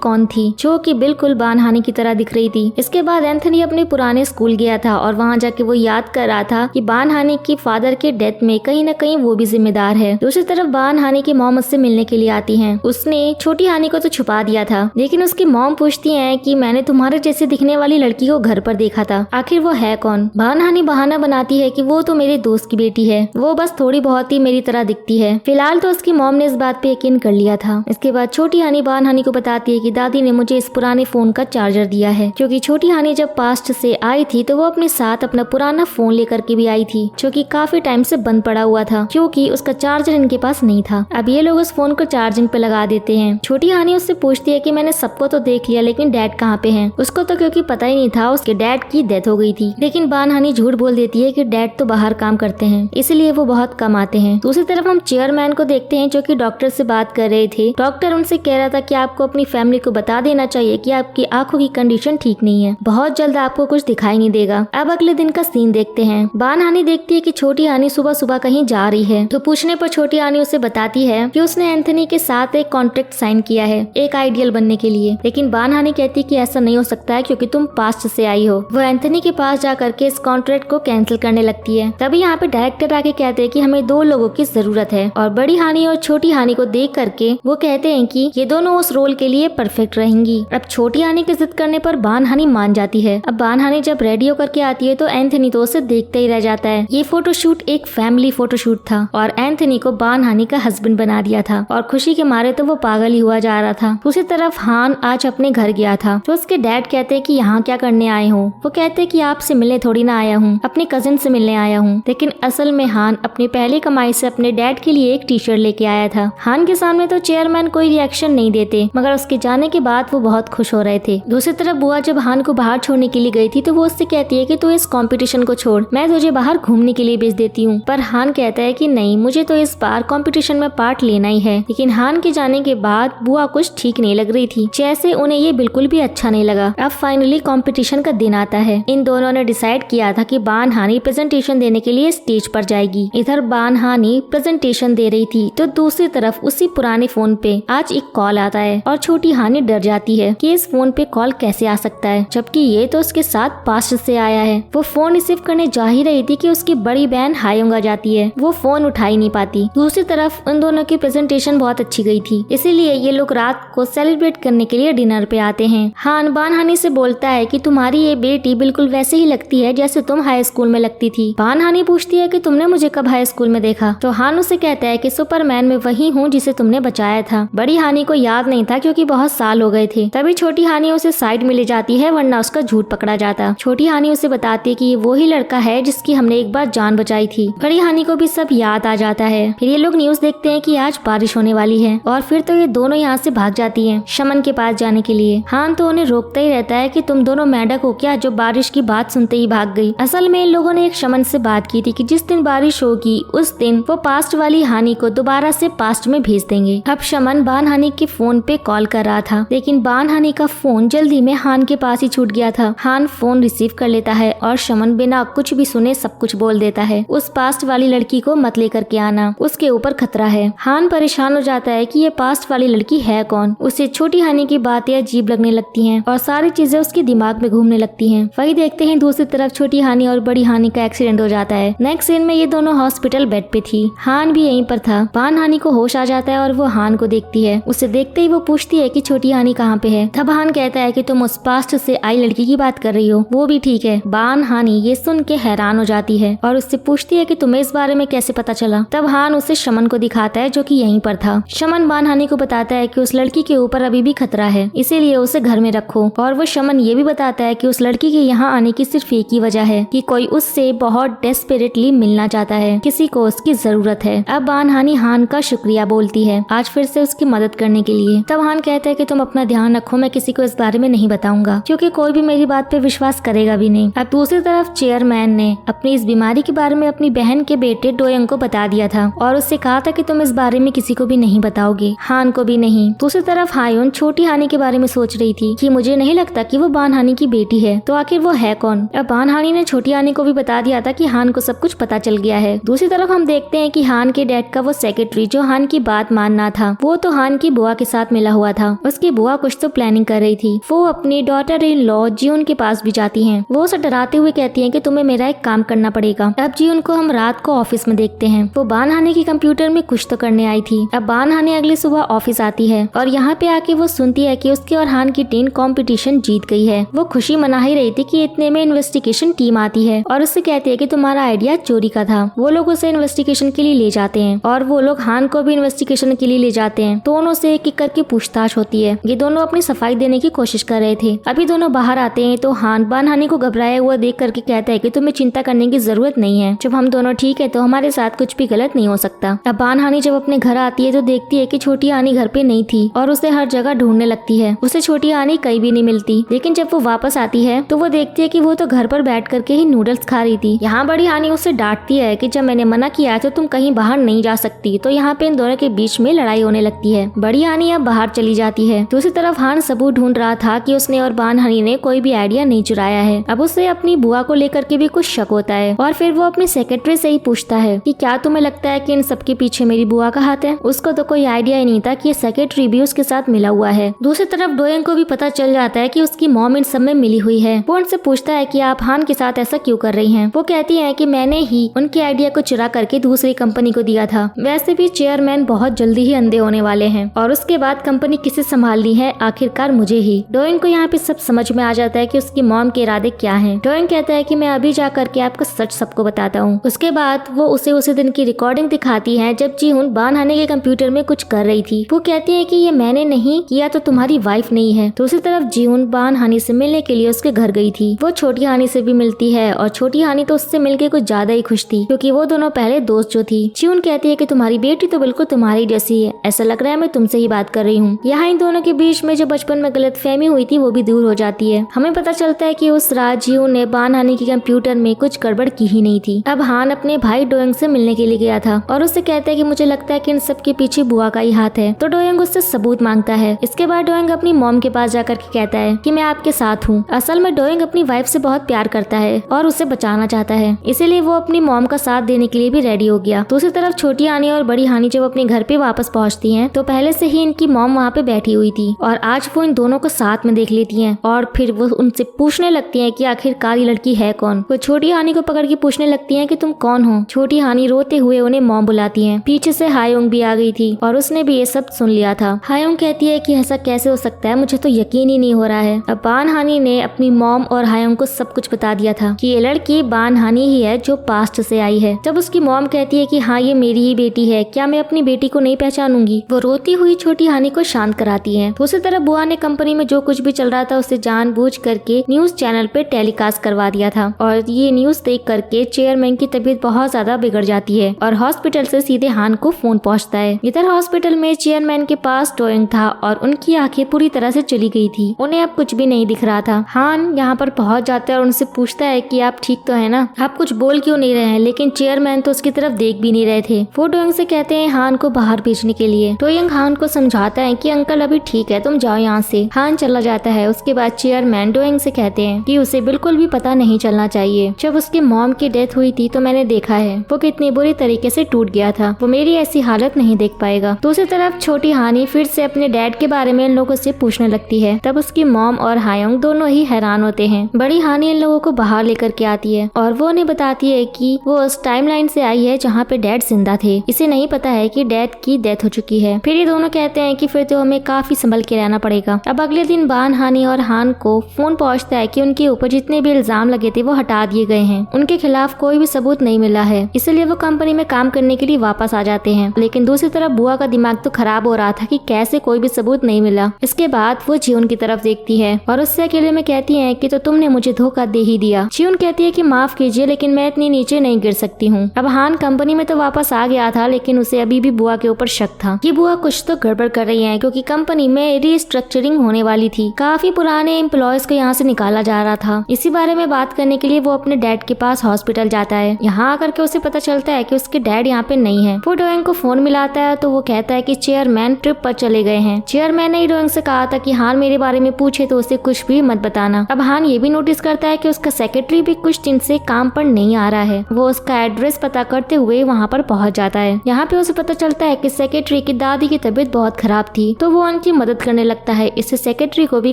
कौन थी जो कि बिल्कुल बान हानि की तरह दिख रही थी। इसके बाद एंथनी अपने पुराने स्कूल गया था और वहाँ जाके वो याद कर रहा था कि बान हानि की फादर के डेथ में कहीं न कहीं वो भी जिम्मेदार है। दूसरी तरफ बान हानि की मॉम उससे मिलने के लिए आती है। उसने छोटी हानि को तो छुपा दिया था, लेकिन उसकी मॉम पूछती है कि मैंने तुम्हारे जैसे दिखने वाली लड़की को घर पर देखा था, आखिर वो है कौन। बान हानि बहाना बनाती है कि वो तो मेरे दोस्त की बेटी है, वो बस थोड़ी बहुत ही मेरी तरह दिखती है। फिलहाल तो उसकी मॉम ने इस बात पे यकीन कर लिया था। इसके बाद छोटी हानि बान हानि को बताती है कि दादी ने मुझे इस पुराने फोन का चार्जर दिया है, क्योंकि छोटी हानि जब पास्ट से आई थी तो वो अपने साथ अपना पुराना फोन लेकर के भी आई थी, जो कि काफी टाइम से बंद पड़ा हुआ था क्योंकि उसका चार्जर इनके पास नहीं था। अब ये लोग उस फोन को चार्जिंग पे लगा देते हैं। छोटी हानि उससे पूछती है कि मैंने सबको तो देख लिया, लेकिन डैड कहाँ पे हैं? उसको तो क्योंकि पता ही नहीं था उसके डैड की डेथ हो गई थी। लेकिन बान हानि झूठ बोल देती है कि डैड तो बाहर काम करते हैं, इसलिए वो बहुत कम आते हैं। दूसरी तरफ हम चेयरमैन को देखते हैं जो कि डॉक्टर से बात कर रहे थे। डॉक्टर उनसे कह रहा था कि आपको अपनी फैमिली को बता देना चाहिए कि आपकी आंखों की कंडीशन ठीक नहीं है, बहुत जल्द आपको कुछ दिखाई नहीं देगा। अब अगले दिन का सीन देखते हैं। बान हानि देखती है कि छोटी हानि सुबह सुबह कहीं जा रही है, तो पूछने पर छोटी हानि उसे बताती है कि उसने एंथनी के साथ एक कॉन्ट्रैक्ट साइन किया है एक आइडियल बनने के लिए। लेकिन बान हानि कहती है कि ऐसा नहीं हो सकता है क्योंकि तुम पास्ट से आई हो। वो एंथनी के पास जाकर के इस कॉन्ट्रैक्ट को कैंसिल करने लगती है। तभी यहाँ पे डायरेक्टर आके कहते हैं कि हमें 2 लोगों की जरूरत है, और बड़ी हानि और छोटी हानि को देख करके वो कहते हैं कि ये दोनों उस रोल के लिए परफेक्ट रहेंगी। अब छोटी हानि की जिद करने पर बान हानि मान जाती है। अब बान हानि जब रेडी होकर के आती है तो एंथनी तो उसे देखते ही रह जाता है। ये फोटोशूट एक फैमिली फोटोशूट था और एंथनी को बान हानि का हस्बैंड बना दिया था, और खुशी के मारे तो वो पागल ही हुआ जा रहा था। दूसरी तरफ हान आज अपने घर गया था, तो उसके डैड कहते हैं कि यहाँ क्या करने आए हो। वो कहते हैं कि आपसे मिलने थोड़ी ना आया हूँ, अपने कजिन से मिलने आया हूँ। लेकिन असल में हान अपनी पहली कमाई से अपने डैड के लिए एक टी शर्ट लेके आया था। हान के सामने तो चेयरमैन कोई रिएक्शन नहीं देते, मगर उसके जाने के बाद वो बहुत खुश हो रहे थे। दूसरी तरफ बुआ जब हान को बाहर छोड़ने के लिए गई थी तो वो उससे कहती है कि तू इस कंपटीशन को छोड़, मैं तुझे बाहर घूमने के लिए भेज देती हूँ। पर हान कहता है कि नहीं, मुझे तो इस बार कंपटीशन में पार्ट लेना ही है। लेकिन हान के जाने के बाद बुआ कुछ ठीक नहीं लग रही थी, जैसे उन्हें ये बिल्कुल भी अच्छा नहीं लगा। अब फाइनली कंपटीशन का दिन आता है। इन दोनों ने डिसाइड किया था कि बान हानि प्रेजेंटेशन देने के लिए स्टेज पर जाएगी। इधर बान हानि प्रेजेंटेशन दे रही थी तो दूसरी तरफ उसी पुराने फोन पे आज एक कॉल आता है, और छोटी हानि डर जाती है कि इस फोन पे कॉल कैसे आ सकता है, जबकि ये तो उसके साथ पास्ट से आया है। वो फोन रिसीव करने जा ही रही थी कि उसकी बड़ी बहन हायोंग आ जाती है। वो फोन उठा ही नहीं पाती। दूसरी तरफ उन दोनों की प्रेजेंटेशन बहुत अच्छी गई थी, इसीलिए ये लोग रात को सेलिब्रेट करने के लिए डिनर पे आते हैं। हान बान हानि से बोलता है कि तुम्हारी ये बेटी बिल्कुल वैसे ही लगती है जैसे तुम हाई स्कूल में लगती थी। बान हानि पूछती है कि तुमने मुझे कब हाई स्कूल में देखा, तो हान उसे कहता है कि सुपरमैन में वही हूँ जिसे तुमने बचाया था। बड़ी हानि को याद नहीं था क्योंकि बहुत साल हो गए थे। तभी छोटी हानि उसे साइड में ले जाती है, वरना उसका झूठ पकड़ा जाता। छोटी हानि उसे बताती है कि ये वही लड़का है जिसकी हमने एक बार जान बचाई थी। बड़ी हानि को भी सब याद आ जाता है। फिर ये लोग न्यूज देखते हैं कि आज बारिश होने वाली है, और फिर तो ये दोनों यहाँ से भाग जाती हैं शमन के पास जाने के लिए। हान तो उन्हें रोकता ही रहता है कि तुम दोनों मेंढक हो क्या जो बारिश की बात सुनते ही भाग गई। असल में इन लोगों ने एक शमन से बात की थी कि जिस दिन बारिश होगी उस दिन वो पास्ट वाली हानि को दोबारा से पास्ट में भेज देंगे। अब शमन बान हानि के फोन पे कॉल कर रहा था, लेकिन बान हानि का फोन जल्दी में हान के पास ही छूट गया था। हान फोन रिसीव कर लेता है और शमन बिना कुछ भी सुने सब कुछ बोल देता है। उस पास्ट वाली लड़की को मत लेकर के आना, उसके ऊपर खतरा है। हान परेशान हो जाता है कि ये पास्ट वाली लड़की है कौन। उसे छोटी हानि की बातें अजीब लगने लगती हैं और सारी चीजें उसके दिमाग में घूमने लगती हैं। वही देखते हैं दूसरी तरफ छोटी हानि और बड़ी हानि का एक्सीडेंट हो जाता है। नेक्स्ट सीन में ये दोनों हॉस्पिटल बेड पे थी। हान भी यहीं पर था। बान हानि को होश आ जाता है और वो हान को देखती है। उसे देखते ही वो पूछती है कि छोटी हानि कहाँ पे है। तब हान कहता है कि तुम उस पास्ट से आई लड़की की बात कर रही हो, वो भी ठीक है। बान हानि ये सुन के हैरान हो जाती है और उससे पूछती है कि तुम्हें इस बारे में कैसे पता चला। तब हान उसे शमन को दिखाता है जो कि यहीं पर था। शमन बान हानि को बताता है कि उस लड़की के ऊपर अभी भी खतरा है, इसीलिए उसे घर में रखो। और वो शमन ये भी बताता है कि उस लड़की के यहाँ आने की सिर्फ एक ही वजह है कि कोई उससे बहुत डेस्परेटली मिलना चाहता है, किसी को उसकी जरूरत है। अब बान हानि हान का शुक्रिया बोलती है आज फिर से उसकी मदद करने के लिए। तब हान कहता है कि तुम अपना ध्यान रखो, मैं किसी को इस बारे में नहीं बताऊंगा क्योंकि कोई भी मेरी बात पे विश्वास करेगा भी नहीं। अब दूसरी तरफ चेयर चेयरमैन ने अपनी इस बीमारी के बारे में अपनी बहन के बेटे डोयंग को बता दिया था और उससे कहा था कि तुम इस बारे में किसी को भी नहीं बताओगे, हान को भी नहीं। दूसरी तरफ हायुन छोटी हानी के बारे में सोच रही थी कि मुझे नहीं लगता कि वो बान हानी की बेटी है, तो आखिर वो है कौन। अब बान हानी ने छोटी हानी को भी बता दिया था कि हान को सब कुछ पता चल गया है। दूसरी तरफ हम देखते हैं कि हान के डैड का वो सेक्रेटरी जो हान की बात मानना था, वो तो हान की बुआ के साथ मिला हुआ था। उसकी बुआ कुछ तो प्लानिंग कर रही थी। वो अपनी डॉटर इन लॉ जियोन के पास भी जाती हैं। वो उसे डराते हुए कहती हैं कि तुम्हें मेरा एक काम करना पड़ेगा। अब जियोन को हम रात को ऑफिस में देखते हैं। वो बान हानी के कंप्यूटर में कुछ तो करने आई थी। अब बान हानी अगली सुबह ऑफिस आती है और यहाँ पे आके वो सुनती है कि उसके और हान की टीम कंपटीशन जीत गई है। वो खुशी मना ही रही थी कि इतने में इन्वेस्टिगेशन टीम आती है और उससे कहती है कि तुम्हारा आइडिया चोरी का था। वो लोग उसे इन्वेस्टिगेशन के लिए ले जाते हैं और वो लोग हान को भी इन्वेस्टिगेशन के लिए ले जाते हैं। दोनों से एक एक करके पूछताछ होती है। ये दोनों अपनी सफाई देने की कोशिश कर रहे थे। अभी दोनों बाहर आते हैं तो हान बान हानी को घबराया हुआ देख करके कहता है कि तुम्हें चिंता करने की जरूरत नहीं है, जब हम दोनों ठीक है तो हमारे साथ कुछ भी गलत नहीं हो सकता। अब बान हानी जब अपने घर आती है तो देखती है कि छोटी हानी घर पे नहीं थी और उसे हर जगह ढूंढने लगती है। उसे छोटी हानी कहीं भी नहीं मिलती, लेकिन जब वो वापस आती है तो वो देखती है कि वो तो घर पर बैठ करके ही नूडल्स खा रही थी। यहाँ बड़ी हानी उसे डांटती है कि जब मैंने मना किया तो तुम कहीं बाहर नहीं जा सकती। तो यहाँ पे इन दोनों के बीच में लड़ाई होने लगती है। बड़ी हानी अब बाहर चली जाती है। दूसरी तरफ हान सबूत ढूंढ रहा था कि उसने और बान हानी ने कोई भी आइडिया नहीं चुराया है। अब उसे अपनी बुआ को लेकर के भी कुछ शक होता है और फिर वो अपनी सेक्रेटरी से ही पूछता है कि क्या तुम्हें लगता है कि इन सबके पीछे मेरी बुआ का हाथ है। उसको तो कोई आइडिया ही नहीं था कि ये सेक्रेटरी भी उसके साथ मिला हुआ है। दूसरी तरफ डोयंग को भी पता चल जाता है कि उसकी मॉम इन सब में मिली हुई है। वो उनसे पूछता है कि आप हान के साथ ऐसा क्यों कर रही हैं। वो कहती है कि मैंने ही उनके आइडिया को चुरा करके दूसरी कंपनी को दिया था। वैसे भी चेयरमैन बहुत जल्दी ही अंधे होने वाले हैं और उसके बाद कंपनी किसे संभालनी है, आखिरकार मुझे ही। डोयंग को यहाँ पे सब समझ में आ जाता है कि उसकी मॉम के इरादे क्या हैं। डोयंग कहता है कि मैं अभी जा करके आपको सच सबको बताता हूँ। उसके बाद वो उसे उसी दिन की रिकॉर्डिंग दिखाती है जब जीहुन बान हानी के कंप्यूटर में कुछ कर रही थी। वो कहती है कि ये मैंने नहीं किया तो तुम्हारी वाइफ नहीं है। दूसरी तरफ जीहुन बान हानी से मिलने के लिए उसके घर गई थी। वो छोटी हानी से भी मिलती है और छोटी हानी तो उससे मिलके कुछ ज्यादा ही खुश थी क्योंकि वो दोनों पहले दोस्त जो थी। जीहुन कहती है कि तुम्हारी बेटी तो बिल्कुल तुम्हारी जैसी है, ऐसा लग रहा है मैं तुमसे ही बात कर रही हूँ। यहाँ इन दोनों के बीच में जो बचपन में गलतफहमी हुई थी वो भी दूर हो जाती है। हमें पता चलता है कि उस रात जीहुन ने बान हानी के कंप्यूटर में कुछ गड़बड़ की ही नहीं थी। अब हान अपने भाई डोयंग से मिलने के लिए गया था और उससे कहता है कि मुझे लगता है कि इन सब के पीछे बुआ का ही हाथ है। तो डोयंग उससे सबूत मांगता है। इसके बाद डोयंग अपनी मॉम के पास जाकर के कहता है कि मैं आपके साथ हूँ। असल में डोयंग अपनी वाइफ से बहुत प्यार करता है और उसे बचाना चाहता है, इसीलिए वो अपनी मॉम का साथ देने के लिए भी रेडी हो गया। दूसरी तरफ छोटी हानी और बड़ी हानी जब अपने घर पे वापस पहुँचती है तो पहले से ही इनकी मॉम वहाँ पे बैठी हुई थी और आज वो इन दोनों को साथ में देख लेती है और फिर वो उनसे पूछने लगती है कि आखिरकार ये लड़की है कौन। वो छोटी हानी को पकड़ के पूछने लगती है कि तुम कौन हो। छोटी हानी रोते हुए उन्हें मॉम बुलाती है। पीछे से हायोंग भी आ गई थी और उसने भी ये सब सुन लिया था। हायोंग कहती है कि ऐसा कैसे हो सकता है, मुझे तो यकीन ही नहीं हो रहा है। अब बान हानी ने अपनी मॉम और हायोंग को सब कुछ बता दिया था कि ये लड़की बान हानी ही है जो पास्ट से आई है। जब उसकी मॉम कहती है कि हाँ ये मेरी ही बेटी है, क्या मैं अपनी बेटी को नहीं पहचानूंगी। वो रोती हुई छोटी हानी को शांत कराती है। दूसरी तरफ बुआ ने कंपनी में जो कुछ भी चल रहा था उसे जानबूझ करके न्यूज चैनल पे टेलीकास्ट करवा दिया था और ये न्यूज देख करके चेयरमैन की तबीयत बहुत ज्यादा बिगड़ जाती है और हॉस्पिटल से सीधे हान को फोन पहुंचता है। इधर हॉस्पिटल में चेयरमैन के पास डोयंग था और उनकी आंखें पूरी तरह से चली गई थी। उन्हें अब कुछ भी नहीं दिख रहा था। हान यहाँ पर पहुंच जाता है और उनसे पूछता है कि आप ठीक तो है ना, आप कुछ बोल क्यों नहीं रहे हैं। लेकिन चेयरमैन तो उसकी तरफ देख भी नहीं रहे थे। वो डोयंग से कहते हैं हान को बाहर भेजने के लिए। डोयंग हान को समझाता है कि अंकल अभी ठीक है, तुम जाओ यहाँ से। हान चला जाता है। उसके बाद चेयरमैन डोयंग से कहते हैं कि उसे बिल्कुल भी पता नहीं चलना चाहिए। जब उसके मॉम की डेथ हुई थी तो मैंने देखा है वो कितनी बुरी तरीके से टूट गया था। वो मेरी ऐसी हालत नहीं देख पाएगा। दूसरी तरफ छोटी हानी फिर से अपने डैड के बारे में इन लोगों से पूछने लगती है। तब उसकी मॉम और हायोंग दोनों ही हैरान होते हैं। बड़ी हानी इन लोगों को बाहर लेकर के आती है और वो उन्हें बताती है कि वो उस टाइमलाइन से आई है जहाँ पे डैड जिंदा थे। इसे नहीं पता है कि डैड की डेथ हो चुकी है। फिर ये दोनों कहते हैं कि फिर तो हमें काफी संभल के रहना पड़ेगा। अब अगले दिन बान हानी और हान को फोन पहुंचता है कि उनके ऊपर जितने भी इल्जाम लगे थे वो हटा दिए गए हैं। उनके खिलाफ कोई भी सबूत नहीं मिला है, इसलिए वो कंपनी में काम करने के लिए वापस आ जाते हैं। लेकिन दूसरी तरफ बुआ का दिमाग तो खराब हो रहा था कि कैसे कोई भी सबूत नहीं मिला। इसके बाद वो जीवन की तरफ देखती है और उससे अकेले में कहती है कि तो तुमने मुझे धोखा दे ही दिया। जीवन कहती है कि माफ कीजिए लेकिन मैं इतनी नीचे नहीं गिर सकती हूँ। अब हान कंपनी में तो वापस आ गया था लेकिन उसे अभी भी बुआ के ऊपर शक था कि बुआ कुछ तो गड़बड़ कर रही है क्योंकि कंपनी में रीस्ट्रक्चरिंग होने वाली थी। काफी पुराने एम्प्लॉयज को यहाँ से निकाला जा रहा था। इसी बारे में बात करने के लिए वो अपने डैड के पास हॉस्पिटल जाता है। यहाँ आकर के उसे पता चलता है कि उसके डैड यहाँ पे नहीं है। वो डोएंग को फोन मिलाता है तो वो कहता है कि चेयरमैन ट्रिप पर चले गए हैं। चेयरमैन ने डोएंग से कहा था कि हान मेरे बारे में पूछे तो उसे कुछ भी मत बताना। अब हान ये भी नोटिस करता है कि उसका सेक्रेटरी भी कुछ दिन से काम पर नहीं आ रहा है। वो उसका एड्रेस पता करते हुए वहाँ पर पहुँच जाता है। यहाँ पे उसे पता चलता है कि सेक्रेटरी की दादी की तबीयत बहुत खराब थी तो वो उनकी मदद करने लगता है। इससे सेक्रेटरी को भी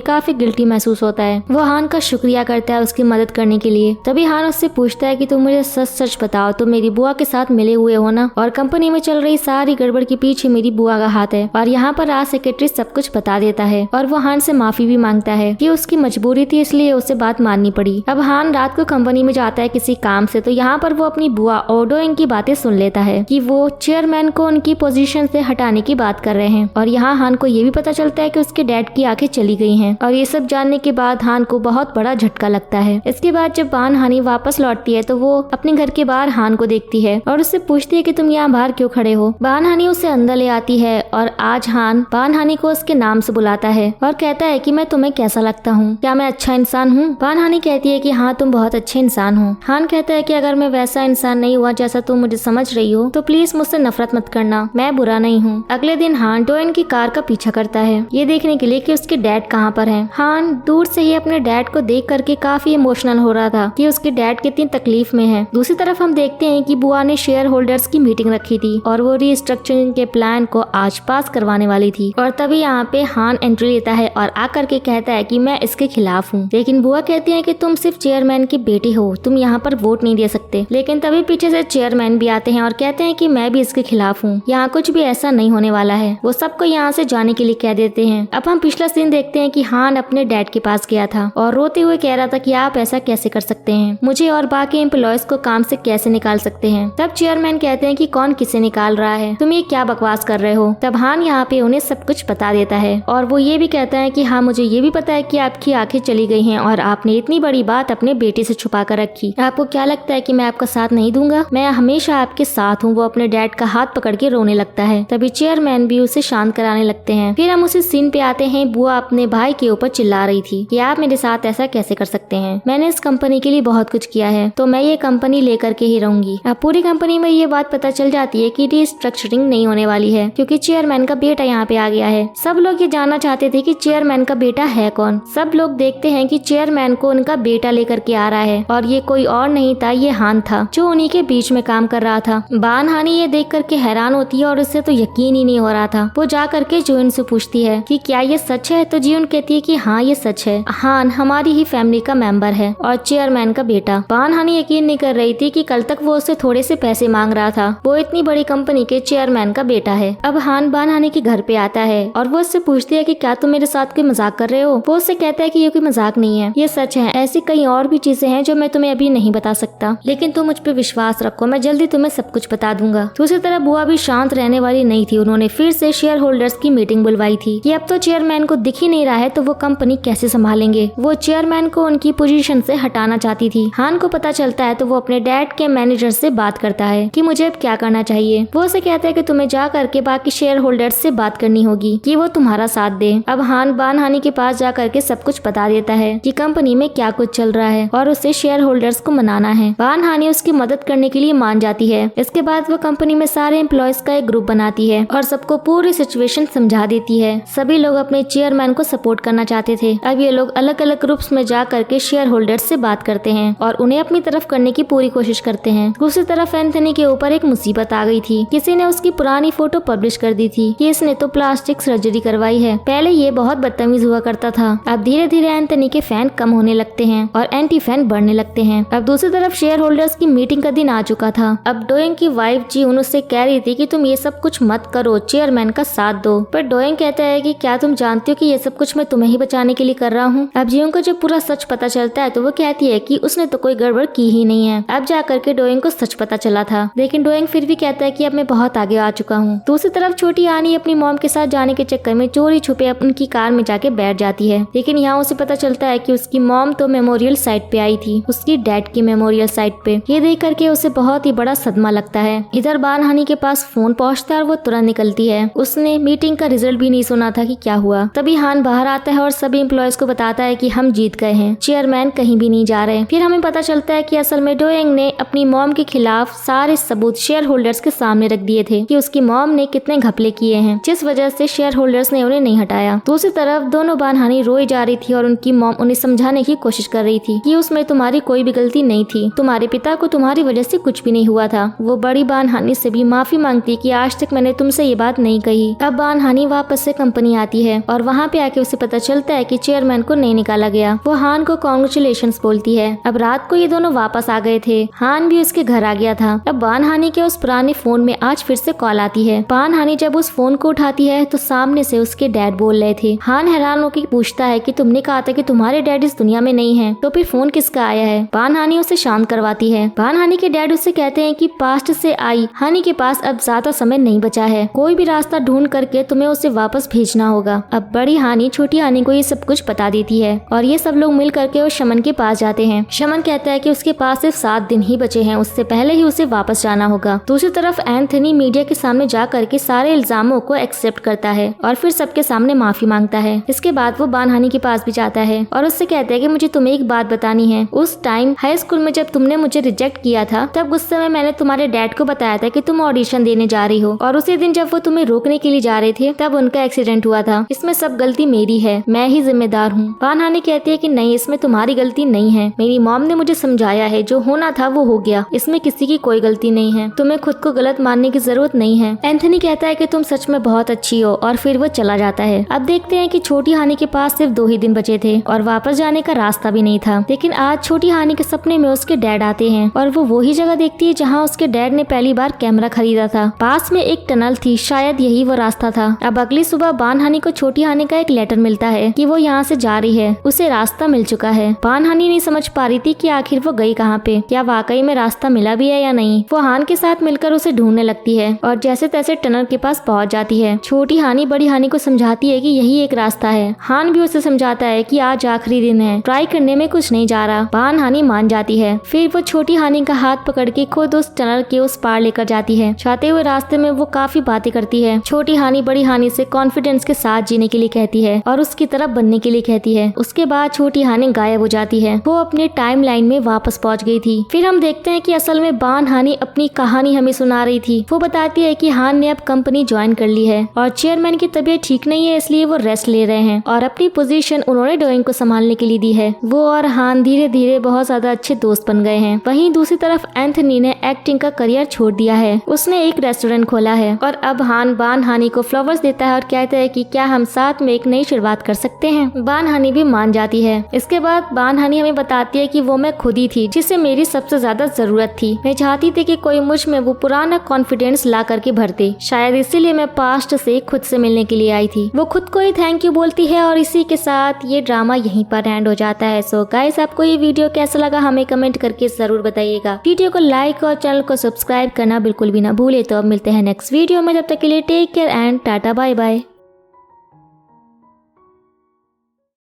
काफी गिल्टी महसूस होता है। वो हान का शुक्रिया करता है उसकी मदद करने के लिए। तभी हान उससे पूछता है कि तुम मुझे सच सच बताओ, तुम मेरी बुआ के साथ मिले हुए हो ना, और कंपनी में चल रही सारी गड़बड़ के पीछे मेरी बुआ का हाथ है। और यहाँ पर आज सेक्रेटरी सब कुछ बता देता है और वो हान से माफी भी मांगता है कि उसकी मजबूरी थी इसलिए उसे बात माननी पड़ी। अब हान रात को कंपनी में जाता है किसी काम से, तो यहाँ पर वो अपनी बुआ और डोएंग की बातें सुन लेता है कि वो चेयरमैन को उनकी पोजीशन से हटाने की बात कर रहे हैं। और यहाँ हान को ये भी पता चलता है कि उसके डैड की आंखें चली गई हैं। और ये सब जानने के बाद हान को बहुत बड़ा झटका लगता है। इसके बाद जब बान हानी वापस लौटती है तो वो अपने घर के बाहर हान को देखती है और उससे पूछती है कि तुम यहाँ बाहर क्यों खड़े हो। बान हानी उसे अंदर ले आती है और आज हान बान हानी को उसके नाम से बुलाता है और कहता है कि मैं तुम्हें कैसा लगता हूँ, क्या मैं अच्छा इंसान हूँ। बान हानी कहती है कि हाँ तुम बहुत अच्छे इंसान हो। हान कहता है कि अगर मैं वैसा इंसान नहीं हुआ जैसा तुम मुझे समझ रही हो तो प्लीज मुझसे नफरत मत करना, मैं बुरा नहीं हूँ। अगले दिन हान डोएन की कार का पीछा करता है ये देखने के लिए कि उसके डैड कहाँ पर है। हान दूर से ही अपने डैड को देख करके काफी इमोशनल हो रहा था कि उसके डैड कितनी तकलीफ में है। दूसरी तरफ हम देखते हैं कि बुआ ने शेयर होल्डर्स की मीटिंग रखी थी और वो रीस्ट्रक्चरिंग के प्लान को आज पास करवाने वाली थी। और तभी यहाँ पे हान एंट्री लेता है और आकर के कहता है कि मैं इसके खिलाफ हूँ। लेकिन बुआ कहती है कि तुम सिर्फ चेयरमैन की बेटी हो, तुम यहाँ पर वोट नहीं दे सकते। लेकिन तभी पीछे से चेयरमैन भी आते हैं और कहते हैं कि मैं भी इसके खिलाफ हूँ, यहाँ कुछ भी ऐसा नहीं होने वाला है। वो सबको यहाँ से जाने के लिए कह देते हैं। अब हम पिछला सीन देखते हैं कि हान अपने डैड के पास गया था और रोते हुए कह रहा था कि आप ऐसा कैसे कर सकते हैं, मुझे और बाकी एम्प्लॉयज को काम से कैसे निकाल सकते हैं। तब चेयरमैन कहते हैं कि कौन किसे निकाल रहा है, तुम ये क्या बकवास कर रहे हो। तब हान यहाँ पे उन्हें सब कुछ बता देता है और वो ये भी कहता है कि हाँ मुझे ये भी पता है कि आपकी आंखें चली गई हैं और आपने इतनी बड़ी बात अपने बेटे से छुपा कर रखी। आपको क्या लगता है कि मैं आपका साथ नहीं दूंगा, मैं हमेशा आपके साथ हूँ। वो अपने डैड का हाथ पकड़ के रोने लगता है। तभी चेयरमैन भी उसे शांत कराने लगते हैं। फिर हम उसी सीन पे आते हैं। बुआ अपने भाई के ऊपर चिल्ला रही थी कि आप मेरे साथ ऐसा कैसे कर सकते हैं, मैंने इस कंपनी के लिए बहुत कुछ किया है तो मैं ये कंपनी लेकर के ही रहूंगी। अब पूरी कंपनी में ये बात पता चल जाती है कि रिस्ट्रक्चरिंग नहीं होने वाली है क्योंकि चेयरमैन का बेटा यहाँ पे आ गया है। सब लोग ये जानना चाहते थे कि चेयरमैन का बेटा है कौन। सब लोग देखते हैं कि चेयरमैन को उनका बेटा लेकर के आ रहा है और ये कोई और नहीं था, ये हान था जो उन्हीं के बीच में काम कर रहा था। बान हानी ये देख करके हैरान होती है और उससे तो यकीन ही नहीं हो रहा था। वो जा करके जून से पूछती है कि क्या ये सच है, तो जीवन कहती है कि हाँ ये सच है, हान हमारी ही फैमिली का मेंबर है और चेयरमैन का बेटा। बान हानी यकीन नहीं कर रही थी कि कल तक वो उससे थोड़े से पैसे मांग रहा था, वो इतनी बड़ी कंपनी के चेयरमैन का बेटा है। अब हान बान हानी के घर पे आता है और वो उससे पूछती है कि क्या तुम मेरे साथ कोई मजाक कर रहे हो। वो उससे कहता है कि ये कोई मजाक नहीं है, ये सच है। ऐसी कई और भी चीजें हैं जो मैं तुम्हें अभी नहीं बता सकता, लेकिन तुम मुझ पे विश्वास रखो, मैं जल्दी तुम्हें सब कुछ बता दूंगा। दूसरी तरफ बुआ भी शांत रहने वाली नहीं थी। उन्होंने फिर से शेयर होल्डर्स की मीटिंग बुलवाई थी कि अब तो चेयरमैन को दिख ही नहीं रहा है तो वो कंपनी कैसे संभालेंगे। वो चेयरमैन को उनकी पोजीशन से हटाना चाहती थी। हान को पता चलता है तो वो अपने डैड के मैनेजर से बात करता है कि मुझे अब क्या करना चाहिए। वो उसे कहता है कि तुम्हें जा करके बाकी शेयर होल्डर्स से बात करनी होगी कि वो तुम्हारा साथ दे। अब हान बान हानी के पास जा करके सब कुछ बता देता है कि कंपनी में क्या कुछ चल रहा है और उसे शेयर होल्डर्स को मनाना है। बान हानी उसकी मदद करने के लिए मान जाती है। इसके बाद वो कंपनी में सारे एम्प्लॉयज का एक ग्रुप बनाती है और सबको पूरी सिचुएशन समझा देती है। सभी लोग अपने चेयरमैन को सपोर्ट करना चाहते थे। अब ये लोग अलग अलग ग्रुप्स में जा करके शेयर होल्डर्स से बात करते हैं और उन्हें अपनी तरफ करने की पूरी कोशिश करते हैं। दूसरी तरफ एंथनी के ऊपर एक मुसीबत आ गई थी। किसी ने उसकी पुरानी फोटो पब्लिश कर दी थी कि इसने तो प्लास्टिक सर्जरी करवाई है। पहले ये बहुत बदतमीज हुआ करता था, अब धीरे धीरे एंथनी के फैन कम होने लगते हैं और एंटी फैन बढ़ने लगते हैं। अब दूसरी तरफ शेयर होल्डर्स की मीटिंग का दिन आ चुका था। अब डोएंग की वाइफ जीउन उससे कह रही थी कि तुम ये सब कुछ मत करो, चेयरमैन का साथ दो। पर डोएंग कहता है कि क्या तुम जानती हो कि ये सब कुछ मैं तुम्हें ही बचाने के लिए कर रहा हूँ। अब जीउन को जब पूरा सच पता चलता है तो वो कहती है कि उसने तो कोई गड़बड़ की ही नहीं है। अब जा करके डोएंग को सच पता चला था, लेकिन डोएंग फिर भी कहता है कि अब मैं बहुत आगे आ चुका हूँ। दूसरी तरफ छोटी आनी अपनी मॉम के साथ जाने के चक्कर में चोरी छुपे उनकी कार में जाके बैठ जाती है, लेकिन यहाँ उसे पता चलता है कि उसकी मॉम तो मेमोरियल साइट पे आई थी, उसकी डैड की मेमोरियल साइट पे। ये देख करके उसे बहुत ही बड़ा सदमा लगता है। इधर बान हानी के पास फोन पहुंचता है और वो तुरंत निकलती है। उसने मीटिंग का रिजल्ट भी नहीं सुना था कि क्या हुआ। तभी हान बाहर आता है और सभी एम्प्लॉयज को बताता है कि हम जीत गए हैं, चेयरमैन कहीं भी नहीं जा जा रहे हैं। फिर हमें पता चलता है कि असल में डोयोंग ने अपनी मॉम के खिलाफ सारे सबूत शेयर होल्डर्स के सामने रख दिए थे कि उसकी मॉम ने कितने घपले किए हैं, जिस वजह से शेयर होल्डर्स ने उन्हें नहीं हटाया। दूसरी तरफ दोनों बानहानी रोई जा रही थी और उनकी मॉम उन्हें समझाने की कोशिश कर रही थी कि उसमें तुम्हारी कोई भी गलती नहीं थी, तुम्हारे पिता को तुम्हारी वजह से कुछ भी नहीं हुआ था। वो बड़ी बानहानी से भी माफी मांगती कि आज तक मैंने तुमसे ये बात नहीं कही। अब बानहानी वापस से कंपनी आती है और वहाँ पे आके उसे पता चलता है कि चेयरमैन को नहीं निकाला गया। वो हान को कांग्रेचुलेशंस बोलती है। अब रात को ये दोनों वापस आ गए थे, हान भी उसके घर आ गया था। अब बानहानी के उस पुराने फोन में आज फिर से कॉल आती है। बानहानी जब उस फोन को उठाती है तो सामने से उसके डैड बोल रहे थे। हान हैरान होकर पूछता है कि तुमने कहा था कि तुम्हारे डैड इस दुनिया में नहीं है, तो फिर फोन किसका आया है। बानहानी उसे शांत करवाती है। बानहानी के डैड उससे कहते हैं कि पास्ट से आई हानी के पास अब ज्यादा समय नहीं बचा है, कोई भी रास्ता ढूंढ करके तुम्हें उसे वापस भेजना होगा। अब बड़ी हानी छोटी हानी को ये सब कुछ बता देती है और ये सब लोग मिल करके उस शमन के पास जाते हैं। शमन कहता है कि उसके पास सिर्फ 7 दिन ही बचे हैं, उससे पहले ही उसे वापस जाना होगा। दूसरी तरफ एंथनी मीडिया के सामने जा करके सारे इल्जामों को एक्सेप्ट करता है और फिर सबके सामने माफी मांगता है। इसके बाद वो बानहानी के पास भी जाता है और उससे कहता है कि मुझे तुम्हें एक बात बतानी है। उस टाइम हाई स्कूल में जब तुमने मुझे रिजेक्ट किया था, तब उस समय मैंने तुम्हारे डैड को बताया था कि तुम ऑडिशन देने जा रही हो, और उसी दिन जब वो तुम्हें रोकने के लिए जा रहे थे तब उनका एक्सीडेंट हुआ था। इसमें सब गलती मेरी है, मैं ही जिम्मेदार हूँ। बानहानी कहती है कि नहीं, इसमें तुम्हारी गलती नहीं है, मेरी मॉम ने मुझे समझाया है, जो होना था वो हो गया, इसमें किसी की कोई गलती नहीं है, तुम्हें खुद को गलत मानने की जरूरत नहीं है। एंथनी कहता है कि तुम सच में बहुत अच्छी हो और फिर वो चला जाता है। अब देखते हैं कि छोटी हानी के पास सिर्फ 2 ही दिन बचे थे और वापस जाने का रास्ता भी नहीं था। लेकिन आज छोटी हानी के सपने में उसके डैड आते हैं और वो वही जगह देखती है जहाँ उसके डैड ने पहली बार कैमरा खरीदा था। पास में एक टनल थी, शायद यही वो रास्ता था। अब अगली सुबह बानहानी को छोटी हानी का एक लेटर मिलता है कि वो यहाँ से जा रही है, उसे रास्ता मिल चुका है। बानहानी नहीं समझ पा रही थी कि आखिर वो गई कहाँ पे, क्या वाकई में रास्ता मिला भी है या नहीं। वो हान के साथ मिलकर उसे ढूंढने लगती है और जैसे तैसे टनल के पास पहुँच जाती है। छोटी हानी बड़ी हानी को समझाती है कि यही एक रास्ता है। हान भी उसे समझाता है कि आज आखिरी दिन है, ट्राई करने में कुछ नहीं जा रहा। बानहानी मान जाती है। फिर वो छोटी हानी का हाथ पकड़ के खुद उस टनल के उस पार लेकर जाती है। जाते हुए रास्ते में वो काफी बातें करती है। छोटी हानी बड़ी हानी से कॉन्फिडेंस के साथ जीने के लिए कहती है और उसकी तरफ बनने के लिए कहती है। उसके बाद छोटी हानी गायब हो जाती है। वो अपने टाइम लाइन में वापस पहुंच गई थी। फिर हम देखते हैं कि असल में बानहानी अपनी कहानी हमें सुना रही थी। वो बताती है कि हान ने अब कंपनी ज्वाइन कर ली है और चेयरमैन की तबीयत ठीक नहीं है, इसलिए वो रेस्ट ले रहे हैं और अपनी पोजीशन उन्होंने डोयोंग को संभालने के लिए दी है। वो और हान धीरे धीरे बहुत ज्यादा अच्छे दोस्त बन गए हैं। वहीं दूसरी तरफ एंथनी ने एक्टिंग का करियर छोड़ दिया है, उसने एक रेस्टोरेंट खोला है और अब हान बानहानी को फ्लावर्स देता है और कहता है कि क्या हम साथ में एक नई शुरुआत कर सकते हैं। बानहानी भी मान जाती है। इसके बाद बानहानी हमें बताती है कि वो मैं खुद ही थी जिसे मेरी सबसे ज्यादा जरूरत थी। मैं चाहती थी कि कोई मुझ में वो पुराना कॉन्फिडेंस ला करके भर दे, शायद इसीलिए मैं पास्ट से खुद से मिलने के लिए आई थी। वो खुद को ही थैंक यू बोलती है और इसी के साथ ये ड्रामा यहीं पर एंड हो जाता है। सो गाइस, आपको ये वीडियो कैसा लगा हमें कमेंट करके जरूर बताइएगा। वीडियो को लाइक और चैनल को सब्सक्राइब करना बिल्कुल भी ना भूले। तो अब मिलते हैं नेक्स्ट वीडियो में, जब तक के लिए take care and tata bye bye.